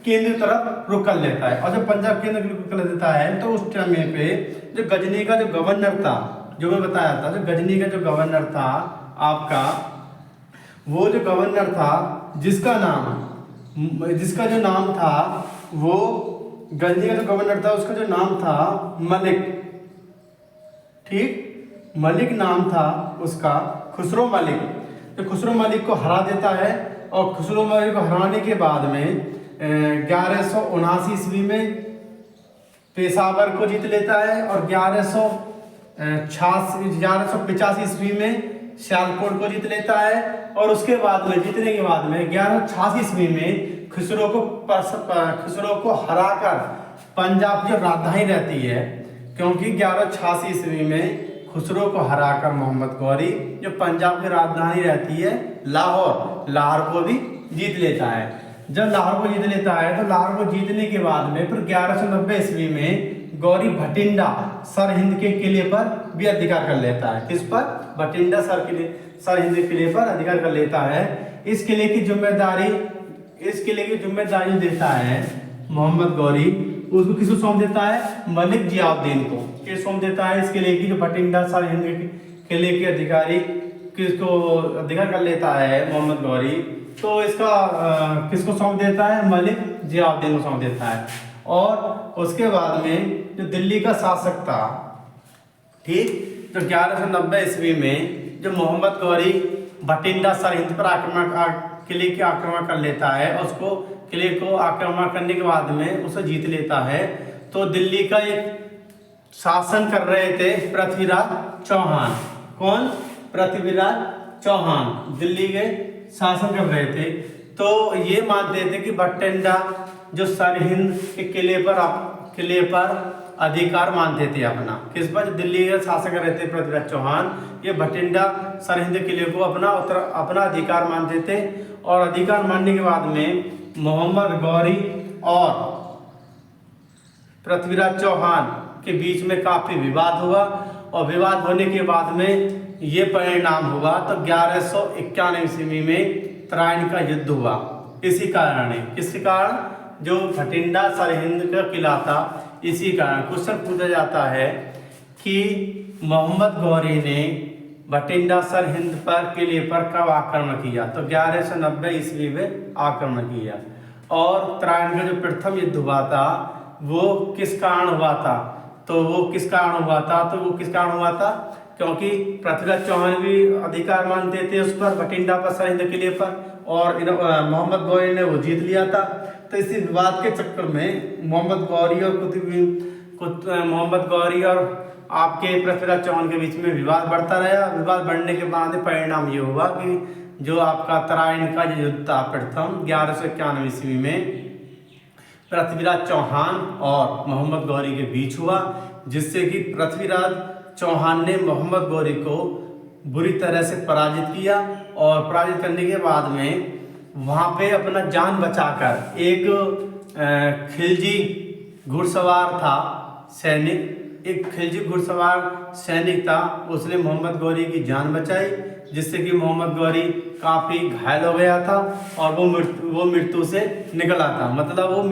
Speaker 1: केंद्र तरफ रुक कर लेता है। और जब पंजाब केंद्र रुक कर लेता है तो उस टाइम पे जो गजनी का जो गवर्नर था, जो मैं बताया था, जो गजनी का जो गवर्नर था आपका, वो जो गवर्नर था जिसका जो नाम था, वो गजनी का जो गवर्नर था उसका जो नाम था मलिक, ठीक, मलिक नाम था उसका, खुसरो मलिक। तो खुसरो मलिक को हरा देता है। और खुसरो मलिक को हराने के बाद में 1179 ईस्वी में पेशावर को जीत लेता है और 1185 ईस्वी में सियालकोट को जीत लेता है। और उसके बाद में जीतने के बाद में 1186 ईस्वी में खुसरो को हराकर पंजाब की राजधानी रहती है, क्योंकि 1186 ईस्वी में खुसरो को हराकर मोहम्मद गौरी जो पंजाब की राजधानी रहती है लाहौर को भी जीत लेता है। जब लाहौर को जीत लेता है तो लाहौर को जीतने के बाद में फिर 1190 ईस्वी में गौरी भटिंडा सरहिंद के किले पर भी अधिकार कर लेता है। किस पर? भटिंडा सरहिंद के किले पर अधिकार कर लेता है। इस किले की जिम्मेदारी देता है मोहम्मद गौरी, उसको किसको सौंप देता है? मलिक जियाउद्दीन को। किस सौंप देता है? इस किले की जो भटिंडा सरहिंद किले के अधिकारी किसको अधिकार कर लेता है मोहम्मद गौरी, तो इसका किसको सौंप देता है? मलिक जियाउद्दीन को सौंप देता है। और उसके बाद में जो दिल्ली का शासक था, ठीक, तो 1190 ईस्वी में जो मोहम्मद गौरी भटिंडा सरहिंद पर किले की आक्रमण कर लेता है और उसको किले को आक्रमण करने के बाद में उसे जीत लेता है। तो दिल्ली का एक शासन कर रहे थे पृथ्वीराज चौहान। कौन? पृथ्वीराज चौहान दिल्ली के शासन कर रहे थे। तो ये मानते थे कि भटिंडा जो सरहिंद के किले पर अधिकार मानते थे अपना। किस पर? दिल्ली के शासक कर रहे थे पृथ्वीराज चौहान, ये भटिंडा सरहिंद किले को अपना अधिकार मानते थे। और अधिकार मानने के बाद में मोहम्मद गौरी और पृथ्वीराज चौहान के बीच में काफी विवाद हुआ। और विवाद होने के बाद में ये परिणाम हुआ। तो 1191 ईस्वी में तराइन का युद्ध हुआ। इसी कारण है, किसके कारण? जो भटिंडा सरहिंद का किला था, इसी कारण क्वेश्चन पूछा जाता है कि मोहम्मद गौरी ने भटिंडा सरहिंद पर किले पर कब आक्रमण किया? तो 1190 ईस्वी में आक्रमण किया। और तराइन का जो प्रथम युद्ध हुआ था वो किस कारण हुआ था? तो वो किस कारण हुआ था? क्योंकि पृथ्वीराज चौहान भी अधिकार मानते थे उस पर, भटिंडा पर सरहिंद किले पर, और मोहम्मद गौरी ने वो जीत लिया था। तो इसी विवाद के चक्कर में मोहम्मद गौरी और आपके पृथ्वीराज चौहान के बीच में विवाद बढ़ता रहा। विवाद बढ़ने के बाद परिणाम ये हुआ कि जो आपका तराइन का जो युद्ध था प्रथम 1191 ईस्वी में पृथ्वीराज चौहान और मोहम्मद गौरी के बीच हुआ, जिससे कि पृथ्वीराज चौहान ने मोहम्मद गौरी को बुरी तरह से पराजित किया। और पराजित करने के बाद में वहाँ पे अपना जान बचाकर एक खिलजी घुड़सवार था सैनिक, एक खिलजी घुड़सवार सैनिक था, उसने मोहम्मद गौरी की जान बचाई, जिससे कि मोहम्मद गौरी काफ़ी घायल हो गया था और वो मृत्यु से निकला था, मतलब वो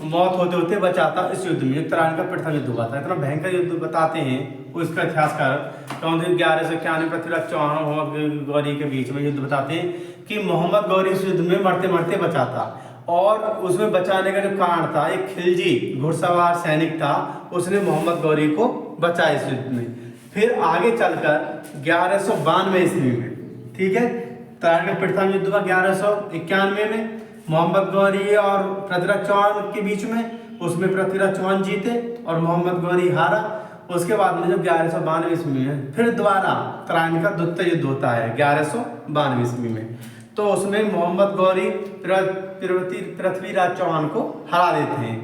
Speaker 1: मौत होते होते बचा था इस युद्ध में। उत्तरायण का प्रथम युद्ध हुआ था। इतना भयंकर युद्ध बताते हैं उसका इतिहासकार कौन 1191 पृथ्वीराज चौहान और मोहम्मद गौरी के बीच में युद्ध बताते हैं कि मोहम्मद गौरी इस युद्ध में मरते मरते बचा था। और उसमें बचाने का जो कारण था, एक खिलजी घुड़सवार सैनिक था, उसने मोहम्मद गौरी को बचाया इस युद्ध में। फिर आगे चलकर 1192 ईस्वी में, ठीक है, उत्तरायण का प्रथम युद्ध हुआ 1191 में मोहम्मद गौरी और पृथ्वीराज चौहान के बीच में। उसमें पृथ्वीराज चौहान जीते और मोहम्मद गौरी हारा। उसके बाद में जो 1192 ईस्वी में फिर दोबारा उत्तरायण का द्वितीय युद्ध होता है 1192 ईस्वी में। तो उसमें मोहम्मद गौरी पृथ्वीराज चौहान को हरा देते हैं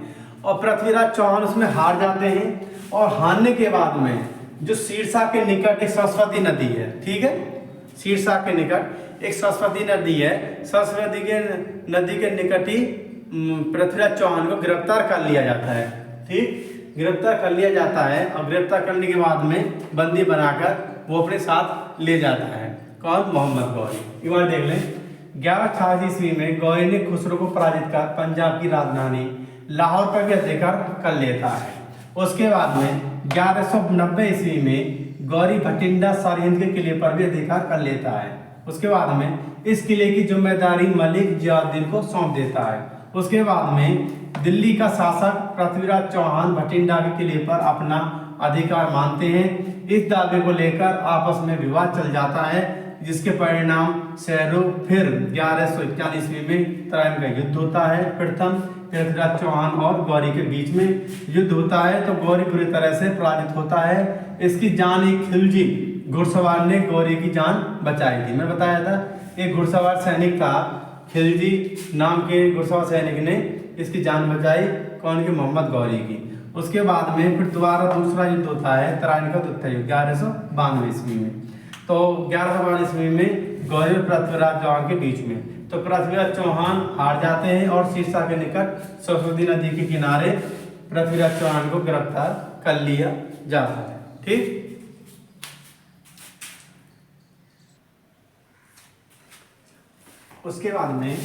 Speaker 1: और पृथ्वीराज चौहान उसमें हार जाते हैं। और हारने के बाद में जो सिरसा के निकट एक सरस्वती नदी है, ठीक है, सिरसा के निकट एक सरस्वती नदी है, सरस्वती के नदी के निकट ही पृथ्वीराज चौहान को गिरफ्तार कर लिया जाता है, ठीक, गिरफ्तार कर लिया जाता है। और गिरफ्तार करने के बाद में बंदी बनाकर वो अपने साथ ले जाता है, कौन, मोहम्मद गौरी। एक बार देख लें, 1188 ईस्वी में गौरी ने खुसरो को पराजित कर पंजाब की राजधानी लाहौर पर भी अधिकार कर लेता है। उसके बाद में 1190 ईस्वी में गौरी भटिंडा सरहिंद के किले पर भी अधिकार कर लेता है। उसके बाद में इस किले की जिम्मेदारी मलिक जियाउद्दीन को सौंप देता है। उसके बाद में दिल्ली का शासक पृथ्वीराज चौहान भटिंडा के किले पर अपना अधिकार मानते हैं। इस दावे को लेकर आपस में विवाद चल जाता है, जिसके परिणाम स्वरूप फिर 1191 ईस्वी में उत्तरायण का युद्ध होता है। प्रथम पृथ्वीराज चौहान और गौरी के बीच में युद्ध होता है तो गौरी बुरी तरह से पराजित होता है। इसकी जान एक खिलजी घुड़सवार ने गौरी की जान बचाई थी। मैं बताया था एक घुड़सवार सैनिक था, खिलजी नाम के घुड़सवार सैनिक ने इसकी जान बचाई, कौन की, मोहम्मद गौरी की। उसके बाद में फिर दोबारा दूसरा युद्ध होता है उत्तरायण का द्वितीय युद्ध 1192 ईस्वी में। तो 1192 ईस्वी में गौरी और पृथ्वीराज चौहान के बीच में तो पृथ्वीराज चौहान हार जाते हैं और सिरसा के निकट सरस्वती नदी के किनारे पृथ्वीराज चौहान को गिरफ्तार कर लिया जाता है, ठीक। उसके बाद में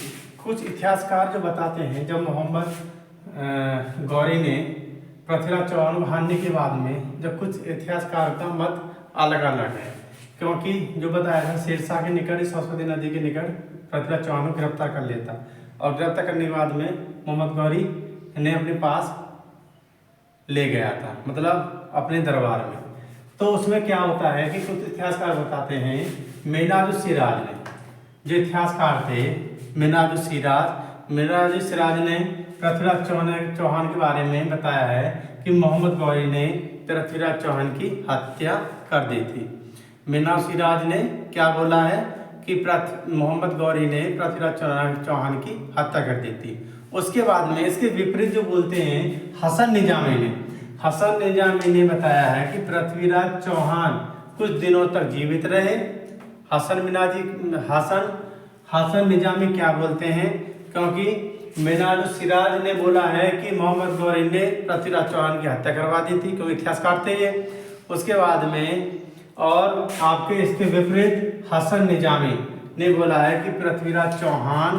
Speaker 1: कुछ इतिहासकार जो बताते हैं जब मोहम्मद गौरी ने पृथ्वीराज चौहान को हारने के बाद में जब कुछ इतिहासकार का मत अलग अलग है, क्योंकि जो बताया था सिरसा के निकट सरस्वती नदी के निकट पृथ्वीराज चौहान को गिरफ्तार कर लेता और गिरफ्तार करने के बाद में मोहम्मद गौरी ने अपने पास ले गया था, मतलब अपने दरबार में। तो उसमें क्या होता है कि कुछ इतिहासकार बताते हैं मेनाजुसिराज ने, जो इतिहासकार थे मेनाजुसिराज ने पृथ्वीराज चौहान के बारे में बताया है कि मोहम्मद गौरी ने पृथ्वीराज चौहान की हत्या कर दी थी। मेनाजुसिराज ने क्या बोला है कि मोहम्मद गौरी ने पृथ्वीराज चौहान की हत्या कर दी थी। उसके बाद में इसके विपरीत जो बोलते हैं हसन निजामी ने बताया है कि पृथ्वीराज चौहान कुछ दिनों तक जीवित रहे। हसन निजामी क्या बोलते हैं, क्योंकि मेनाजुसिराज ने बोला है कि मोहम्मद गौरी ने पृथ्वीराज चौहान की हत्या करवा दी थी, क्योंकि इतिहासकार थे ये। उसके बाद में और आपके इसके विपरीत हसन निजामी ने बोला है कि पृथ्वीराज चौहान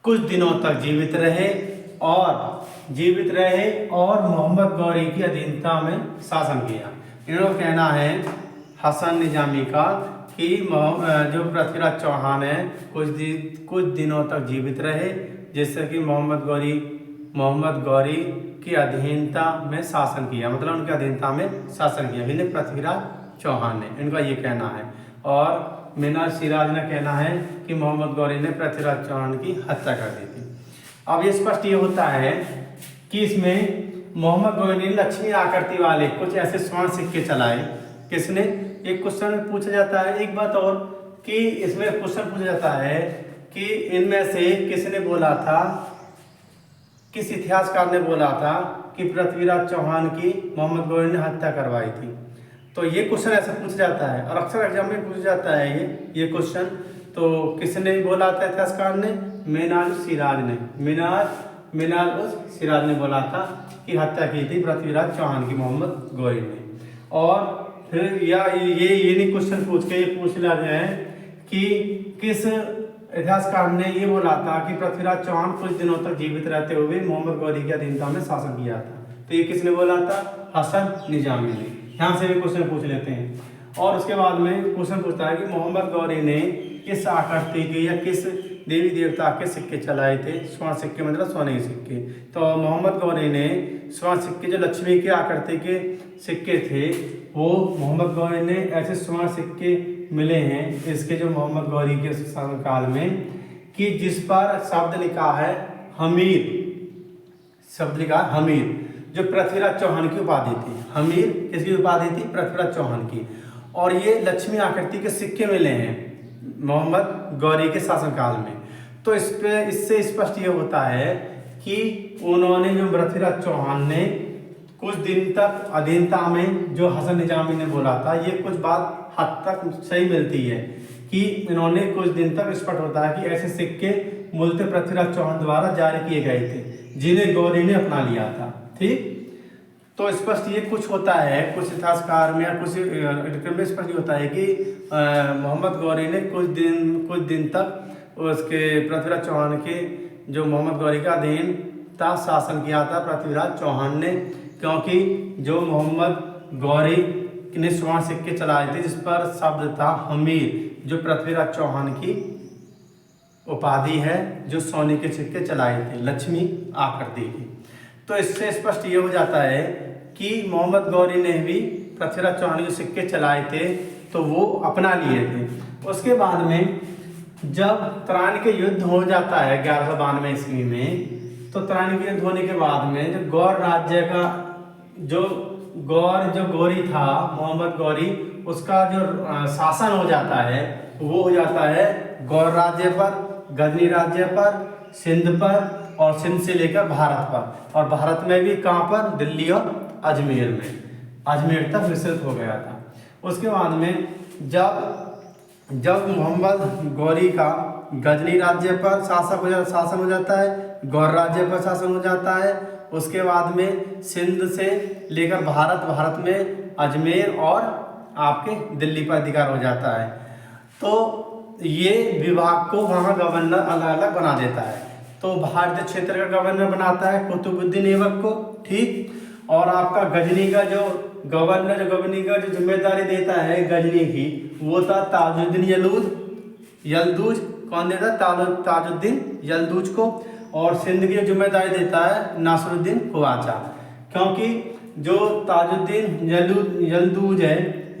Speaker 1: कुछ दिनों तक जीवित रहे और मोहम्मद गौरी की अधीनता में शासन किया। इन्होंने कहना है हसन निजामी का कि जो पृथ्वीराज चौहान है कुछ दिनों तक जीवित रहे, जिससे कि मोहम्मद गौरी की अधीनता में शासन किया, मतलब उनके अधीनता में शासन किया इन्हें पृथ्वीराज चौहान ने, इनका ये कहना है। और मेनाजुसिराज ने कहना है कि मोहम्मद गौरी ने पृथ्वीराज चौहान की हत्या कर दी थी। अब ये स्पष्ट ये होता है कि इसमें मोहम्मद गौरी ने लक्ष्मी आकृति वाले कुछ ऐसे स्वर्ण सिक्के चलाए। किसने, एक क्वेश्चन पूछा जाता है, एक बात और कि इसमें क्वेश्चन पूछा जाता है कि इनमें से किसने बोला था, किस इतिहासकार ने बोला था कि पृथ्वीराज चौहान की मोहम्मद गौरी ने हत्या करवाई थी। तो ये क्वेश्चन ऐसा पूछा जाता है और अक्सर एग्जाम में पूछा जाता है ये क्वेश्चन। तो किसने बोला था इतिहासकार ने, मीनार उस सिराज ने बोला था कि हत्या की थी पृथ्वीराज चौहान की मोहम्मद गौरी ने। और फिर या ये नहीं क्वेश्चन पूछ के ये पूछ लिया जाए कि किस इतिहासकार ने ये बोला था कि पृथ्वीराज चौहान कुछ दिनों तक जीवित रहते हुए मोहम्मद गौरी की अधीनता में शासन किया था। तो ये किसने बोला था? हसन निजामी ने। यहाँ से भी क्वेश्चन पूछ लेते हैं। और उसके बाद में क्वेश्चन पूछता है कि मोहम्मद गौरी ने किस आकृति के या किस देवी देवता के सिक्के चलाए थे? स्वर्ण सिक्के मतलब सोने के सिक्के। तो मोहम्मद गौरी ने स्वर्ण सिक्के, जो लक्ष्मी के आकृति के सिक्के थे, वो मोहम्मद गौरी ने ऐसे स्वर्ण सिक्के मिले हैं इसके जो मोहम्मद गौरी के शासनकाल में कि जिस पर शब्द लिखा है हमीर, शब्द लिखा है हमीर, जो पृथ्वीराज चौहान की उपाधि थी। हमीर किसकी उपाधि थी? पृथ्वीराज चौहान की। और ये लक्ष्मी आकृति के सिक्के मिले हैं मोहम्मद गौरी के शासनकाल में। तो इससे स्पष्ट ये होता है कि उन्होंने, जो पृथ्वीराज चौहान ने कुछ दिन तक अधीनता में, जो हसन निजामी ने बोला था, ये कुछ बात हद तक सही मिलती है कि इन्होंने कुछ दिन तक, स्पष्ट होता है कि ऐसे सिक्के मूलतः पृथ्वीराज चौहान द्वारा जारी किए गए थे जिन्हें गौरी ने अपना लिया था। ठीक, तो स्पष्ट ये कुछ होता है, कुछ इतिहासकार में या कुछ में स्पष्ट ये होता है कि मोहम्मद गौरी ने कुछ दिन तक उसके पृथ्वीराज चौहान के, जो मोहम्मद गौरी का अधीन था, शासन किया था पृथ्वीराज चौहान ने। क्योंकि जो मोहम्मद गौरी ने स्वर्ण सिक्के चलाए थे जिस पर शब्द था हमीर, जो पृथ्वीराज चौहान की उपाधि है, जो सोने के सिक्के चलाए थे लक्ष्मी आकृति की। तो इससे स्पष्ट ये हो जाता है कि मोहम्मद गौरी ने भी पृथ्वीराज चौहान के सिक्के चलाए थे तो वो अपना लिए थे। उसके बाद में जब तराइन के युद्ध हो जाता है 1192 ईस्वी में, तो तराइन के युद्ध होने के बाद में जो गौर राज्य का जो गौरी था, मोहम्मद गौरी, उसका जो शासन हो जाता है वो हो जाता है गौर राज्य पर, गजनी राज्य पर, सिंध पर, और सिंध से लेकर भारत पर। और भारत में भी कहाँ पर? दिल्ली और अजमेर में, अजमेर तक विस्तृत हो गया था। उसके बाद में जब मोहम्मद गौरी का गजनी राज्य पर शासन हो जाता है, गौर राज्य पर शासन हो जाता है, उसके बाद में सिंध से लेकर भारत में अजमेर और आपके दिल्ली पर अधिकार हो जाता है। तो ये विभाग को वहाँ गवर्नर अलग अलग बना देता है। तो भारतीय क्षेत्र का गवर्नर बनाता है कुतुबुद्दीन ऐबक को। ठीक, और आपका गजनी का जो जिम्मेदारी देता है गजनी की, वो था ताजुद्दीन यलदूज। कौन देता? ताजुद्दीन यलदूज को। और सिंध की जिम्मेदारी देता है नासिरुद्दीन ख्वाजा। क्योंकि जो ताजुद्दीन यलदूज है,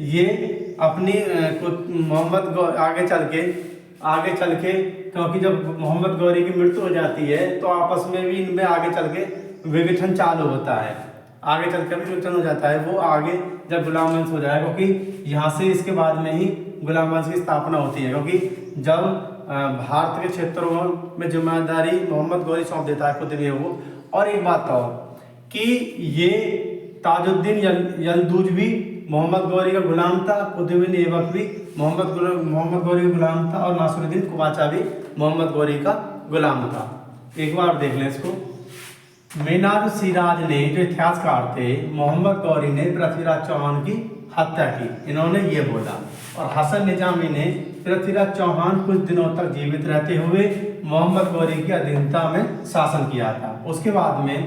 Speaker 1: ये अपनी मोहम्मद आगे चल के क्योंकि जब मोहम्मद गौरी की मृत्यु हो जाती है तो आपस में भी इनमें आगे चल के विघटन चालू होता है, आगे चल कर भी विघटन हो जाता है। वो आगे जब गुलाम वंश हो जाएगा, क्योंकि यहाँ से इसके बाद में ही गुलाम वंश की स्थापना होती है। क्योंकि जब भारत के क्षेत्रों में जिम्मेदारी मोहम्मद गौरी सौंप देता है खुद वो। और एक बात और कि ये ताजुद्दीन यलदूज भी मोहम्मद गौरी का गुलाम था, कुतुबुद्दीन ऐबक भी मोहम्मद गौरी का गुलाम था, और नासिरुद्दीन ख्वाजा भी मोहम्मद गौरी का गुलाम था। एक बार देख लें इसको। मीनार सिराज ने, जो इतिहासकार थे, मोहम्मद गौरी ने पृथ्वीराज चौहान की हत्या की, इन्होंने ये बोला। और हसन निजामी ने पृथ्वीराज चौहान कुछ दिनों तक जीवित रहते हुए मोहम्मद गौरी की अधीनता में शासन किया था। उसके बाद में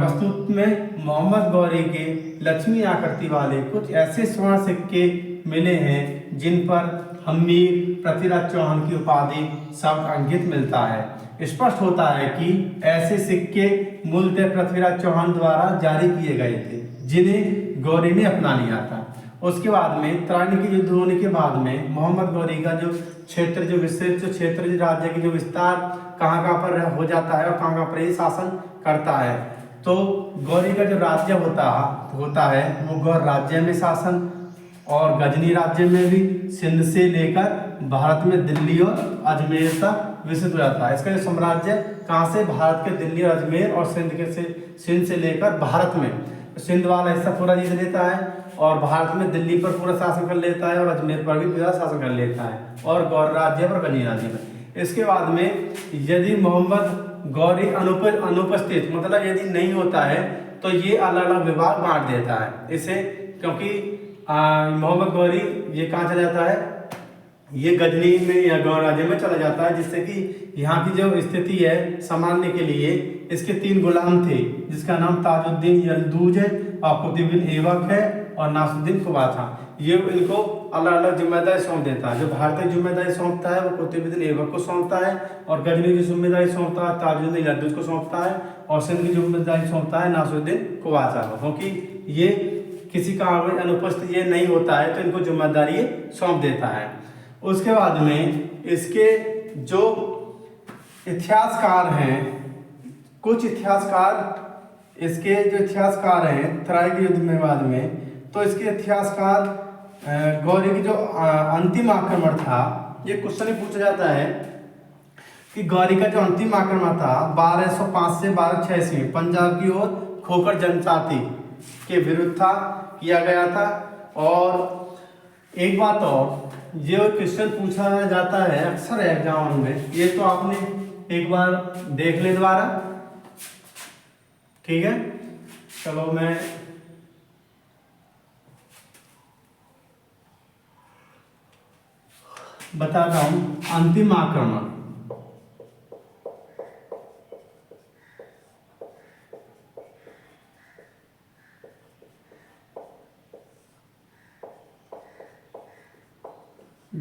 Speaker 1: वस्तु में मोहम्मद गौरी के लक्ष्मी आकृति वाले कुछ ऐसे स्वर्ण सिक्के मिले हैं जिन पर हमीर, पृथ्वीराज चौहान की उपाधि शब्द अंकित मिलता है। स्पष्ट होता है कि ऐसे सिक्के मूलतः पृथ्वीराज चौहान द्वारा जारी किए गए थे जिन्हें गौरी ने अपना लिया था। उसके बाद में तराइन के युद्ध होने के बाद में मोहम्मद गौरी का जो क्षेत्र राज्य की जो विस्तार कहाँ पर हो जाता है और कहाँ पर ये शासन करता है। तो गौरी का जो राज्य होता है वो गौर राज्य में शासन, और गजनी राज्य में भी, सिंध से लेकर भारत में दिल्ली और अजमेर तक विस्तृत हो जाता है। इसका जो साम्राज्य कहाँ से? भारत के दिल्ली और अजमेर और सिंध से लेकर भारत में, सिंध वाला हिस्सा पूरा जीत लेता है, और भारत में दिल्ली पर पूरा शासन कर लेता है, और अजमेर पर भी पूरा शासन कर लेता है, और गौर राज्य पर, गजनी राज्य पर। इसके बाद में यदि मोहम्मद गौरी अनुपस्थित मतलब यदि नहीं होता है तो ये अलग अलग विभाग बांट देता है इसे, क्योंकि मोहम्मद गौरी ये कहाँ चला जाता है, ये गजनी में या गौर राज्य में चला जाता है, जिससे कि यहाँ की जो स्थिति है संभालने के लिए इसके 3 गुलाम थे, जिसका नाम ताजुद्दीन यलदूज है और कुतुबुद्दीन ऐबक है और नासरुद्दीन कुबा। ये इनको अलग अलग जिम्मेदारी सौंप देता है। जो भारतीय जिम्मेदारी सौंपता है वो कुतुबुद्दीन ऐबक को सौंपता है, और गजनी की जिम्मेदारी सौंपता है ताजुद्दीन यलदूज को सौंपता है, और सिंध की जिम्मेदारी सौंपता है नासरुद्दीन कुबा को, क्योंकि ये किसी काम में अनुपस्थित ये नहीं होता है तो इनको जिम्मेदारी सौंप देता है। उसके बाद में इसके जो इतिहासकार हैं, कुछ इतिहासकार इसके जो इतिहासकार हैं तराई के युद्ध में बाद में, तो इसके इतिहासकार गौरी की जो अंतिम आक्रमण था, ये क्वेश्चन पूछा जाता है कि गौरी का जो अंतिम आक्रमण था 1205 से 1286 में पंजाब की ओर खोखर जनजाति के विरुद्ध था, किया गया था। और एक बात और, जो क्वेश्चन पूछा जाता है अक्सर एग्जाम में, ये तो आपने एक बार देख ले दोबारा, ठीक है। चलो मैं बताता हूं। अंतिम आक्रमण,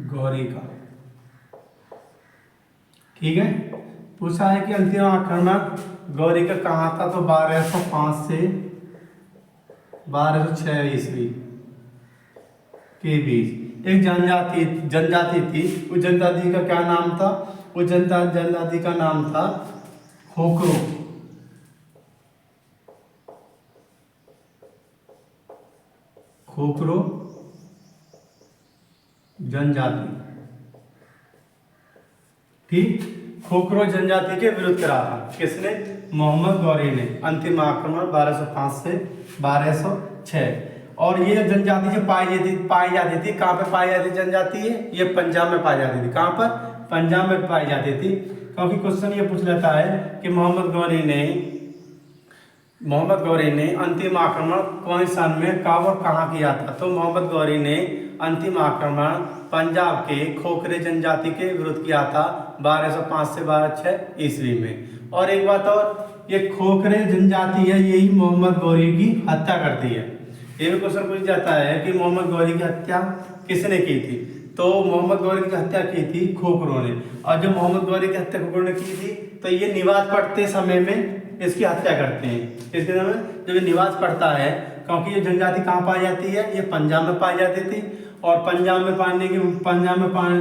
Speaker 1: गौरी का, ठीक है। पूछा है कि अंतिम आक्रमण गौरी का कहाँ था, तो 1205 से 1206 ईस्वी के बीच एक जनजाति थी। उस जनजाति का क्या नाम था, उस जनजाति का नाम था खोखरो। खोखरो जनजाति, ठीक। खोखरो जनजाति के विरुद्ध करा था किसने, मोहम्मद गौरी ने। अंतिम आक्रमण 1205 से 1206। और ये जनजाति जो पाई जाती थी कहाँ पे पाई जाती जनजाति है, ये पंजाब में पाई जाती थी। कहाँ पर, पंजाब में पाई जाती थी। क्योंकि क्वेश्चन ये पूछ लेता है कि मोहम्मद गौरी ने अंतिम आक्रमण कौन सन में कब और कहाँ किया था, तो मोहम्मद गौरी ने अंतिम आक्रमण पंजाब के खोखरे जनजाति के विरुद्ध किया था 1205 से 1206 ईस्वी में। और एक बात और, ये खोखरे जनजाति है, यही मोहम्मद गौरी की हत्या करती है। ये भी क्वेश्चन पूछ जाता है कि मोहम्मद गौरी की हत्या किसने की थी, तो मोहम्मद गौरी की हत्या की थी खोखरों ने। और जब मोहम्मद गौरी की हत्या खोखरों ने की थी तो ये निवाज पढ़ते समय में इसकी हत्या करते हैं। इसके समय जब ये निवाज पढ़ता है, क्योंकि ये जनजाति कहाँ पाई जाती है, ये पंजाब में पाई जाती थी। और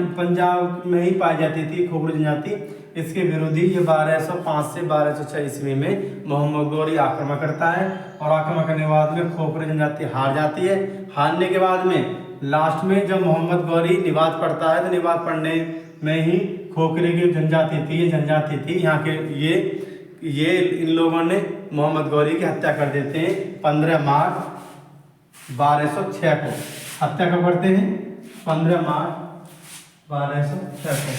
Speaker 1: पंजाब में ही पाई जाती थी खोखरो जनजाति। इसके विरोधी ये 1205 से 1206 ईस्वी में मोहम्मद गौरी आक्रमण करता है, और आक्रमण करने के बाद में खोखरो जनजाति हार जाती है। हारने के बाद में लास्ट में जब मोहम्मद गौरी निवाज पढ़ता है, तो निवाज पढ़ने में ही खोखरे की जनजाति थी यहाँ के, ये इन लोगों ने मोहम्मद गौरी की हत्या कर देते हैं 15 मार्च 1206 को। हत्या कब करते हैं, 15 मार्च 1206 को।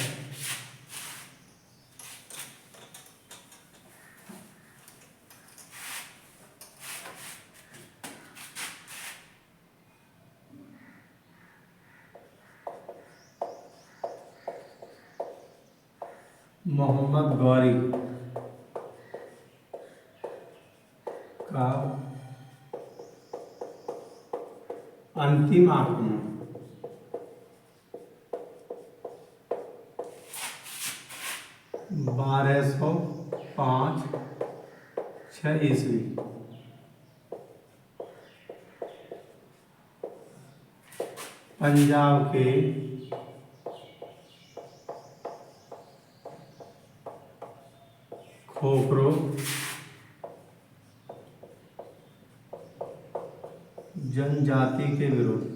Speaker 1: मोहम्मद गौरी का अंतिम आक्रमण 1205-6 ईस्वी पंजाब के खोखरो जनजाति के विरुद्ध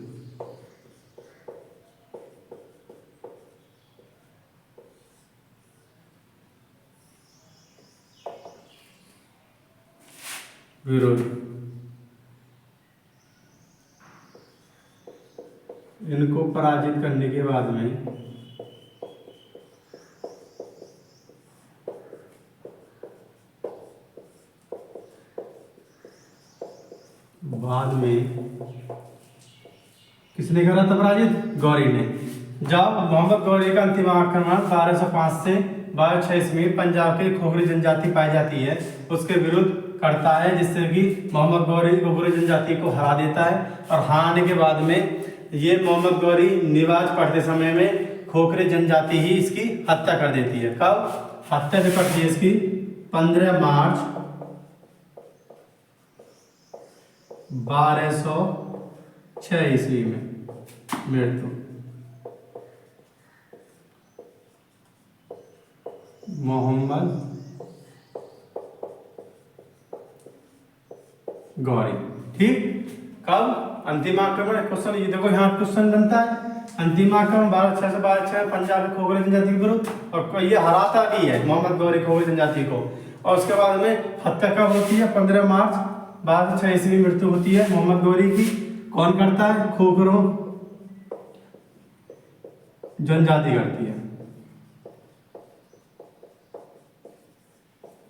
Speaker 1: इनको पराजित करने के बाद में किसने करा था पराजित? गौरी ने। जब मोहम्मद गौरी का अंतिम आक्रमण 1205 से 1206 ईस्वी में पंजाब के खोखरी जनजाति पाई जाती है उसके विरुद्ध करता है, जिससे कि मोहम्मद गौरी खोखरी जनजाति को हरा देता है। और हराने के बाद में ये मोहम्मद गौरी निवाज पढ़ते समय में खोखरी जनजाति ही इसकी हत्या कर देती है। कब हत्या जो करती है इसकी? 15 मार्च 1206 ईस्वी में मृत्यु। मोहम्मद गौरी। ठीक। कब? अंतिम आक्रमण। क्वेश्चन ये देखो, यहाँ क्वेश्चन बनता है अंतिम आक्रमण 1206 से 1206 पंजाब के खोखरी जनजाति के विरुद्ध, और ये हराता भी है मोहम्मद गौरी खोखरी जनजाति को। और उसके बाद में हत्या कब होती है? 15 मार्च 1206 ईस्वी में मृत्यु होती है मोहम्मद गौरी की। कौन करता है? खोखरो जनजाति करती है।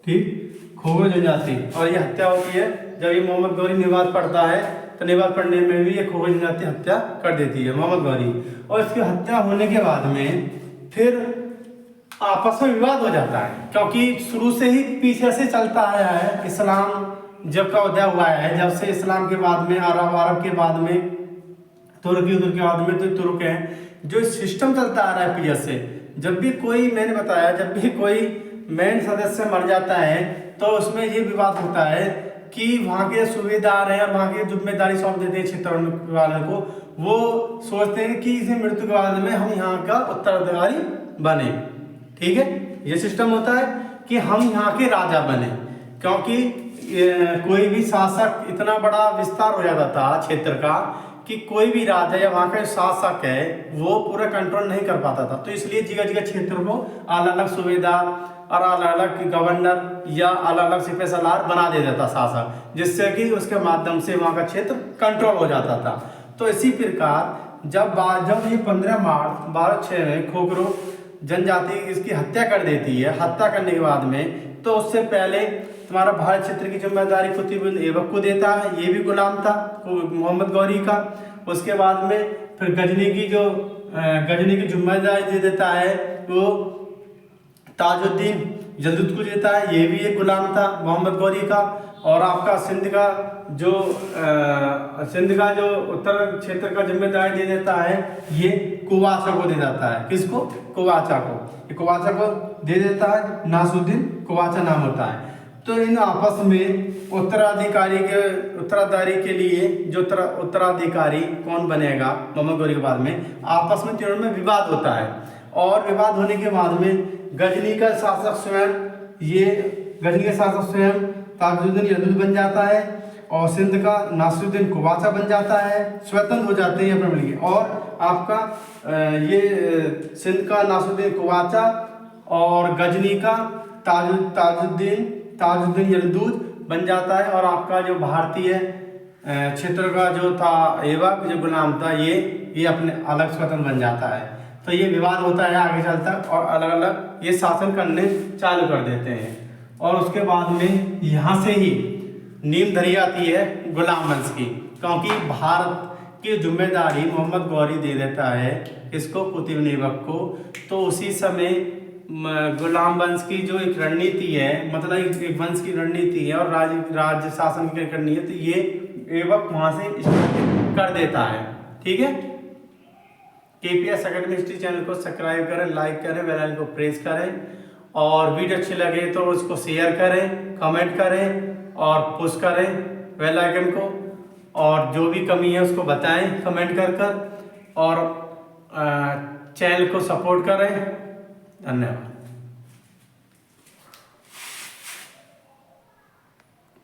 Speaker 1: ठीक, खोखरो जनजाति। और ये हत्या होती है जब ये मोहम्मद गौरी निवाज पढ़ता है, तो निवाज पढ़ने में भी ये खोखरो जनजाति हत्या कर देती है मोहम्मद गौरी। और इसकी हत्या होने के बाद में फिर आपस में विवाद हो जाता है, क्योंकि शुरू से ही पीछे से चलता आया है। इस्लाम जब का उदय हुआ है, जब से इस्लाम के बाद में अरब के बाद में तुर्की, उधर के बाद में तो तुर्क है, जो सिस्टम चलता आ रहा है पीछे से। जब भी कोई, मैंने बताया, जब भी कोई मेन सदस्य मर जाता है तो उसमें ये विवाद होता है कि वहाँ के सूबेदार हैं और वहाँ की जिम्मेदारी सौंप देते हैं क्षेत्र वालों को। वो सोचते हैं कि इसे मृत्यु के बाद में हम यहाँ का उत्तराधिकारी बने। ठीक है, ये सिस्टम होता है कि हम यहाँ के राजा बने, क्योंकि कोई भी शासक, इतना बड़ा विस्तार हो जाता था क्षेत्र का कि कोई भी राजा या वहाँ का शासक है वो पूरा कंट्रोल नहीं कर पाता था। तो इसलिए जगह जगह क्षेत्र को अलग अलग सूबेदार और अलग अलग गवर्नर या अलग अलग सिपह सलार बना दे देता शासक, जिससे कि उसके माध्यम से वहाँ का क्षेत्र कंट्रोल हो जाता था। तो इसी प्रकार जब ये 15 मार्च 1206 में खोखरो जनजाति इसकी हत्या कर देती है, हत्या करने के बाद में, तो उससे पहले तुम्हारा भारत क्षेत्र की जिम्मेदारी कुतुबुद्दीन ऐबक को देता है। ये भी गुलाम था मोहम्मद गौरी का। उसके बाद में फिर गजनी की जिम्मेदारी दे देता है वो ताजुद्दीन जल्दुद को देता है। ये भी एक गुलाम था मोहम्मद गौरी का। और आपका सिंध का जो उत्तर क्षेत्र का जिम्मेदारी दे देता है ये कुवाचा को दे देता है। किसको? कुवाचा को। कुवाचा को दे देता है, नासुद्दीन कुवाचा नाम होता है। तो इन आपस में उत्तराधिकारी के लिए जो उत्तराधिकारी कौन बनेगा मोहम्मद गौरी के बाद में, आपस में तीनों में विवाद होता है। और विवाद होने के बाद में गजनी का शासक स्वयं ताजुद्दीन जल्दुद बन जाता है और सिंध का नासिरुद्दीन कुवाचा बन जाता है। स्वतंत्र हो जाते हैं अपने मिलके। और आपका ये सिंध का नासिरुद्दीन कुवाचा और गजनी का ताजुद्दीन जल्दुद बन जाता है। और आपका जो भारतीय क्षेत्र का जो था ऐबक, जो गुलाम था, ये अपने अलग स्वतंत्र बन जाता है। तो ये विवाद होता है आगे चलता, और अलग अलग ये शासन करने चालू कर देते हैं। और उसके बाद में यहाँ से ही नींव धरी आती है गुलाम वंश की, क्योंकि भारत की जिम्मेदारी मोहम्मद गौरी दे देता है इसको, कुतुबुद्दीन ऐबक को। तो उसी समय गुलाम वंश की जो एक रणनीति है, मतलब एक वंश की रणनीति है और राज्य शासन की करनी है, तो ये ऐबक वहाँ से स्टार्ट कर देता है। ठीक है, KPS अकेडमी हिस्ट्री चैनल को सब्सक्राइब करें, लाइक करें, बेल आइकन को प्रेस करें, और वीडियो अच्छी लगे तो उसको शेयर करें, कमेंट करें और पुश करें बेल आइकन को। और जो भी कमी है उसको बताएं कमेंट कर और चैनल को सपोर्ट करें। धन्यवाद।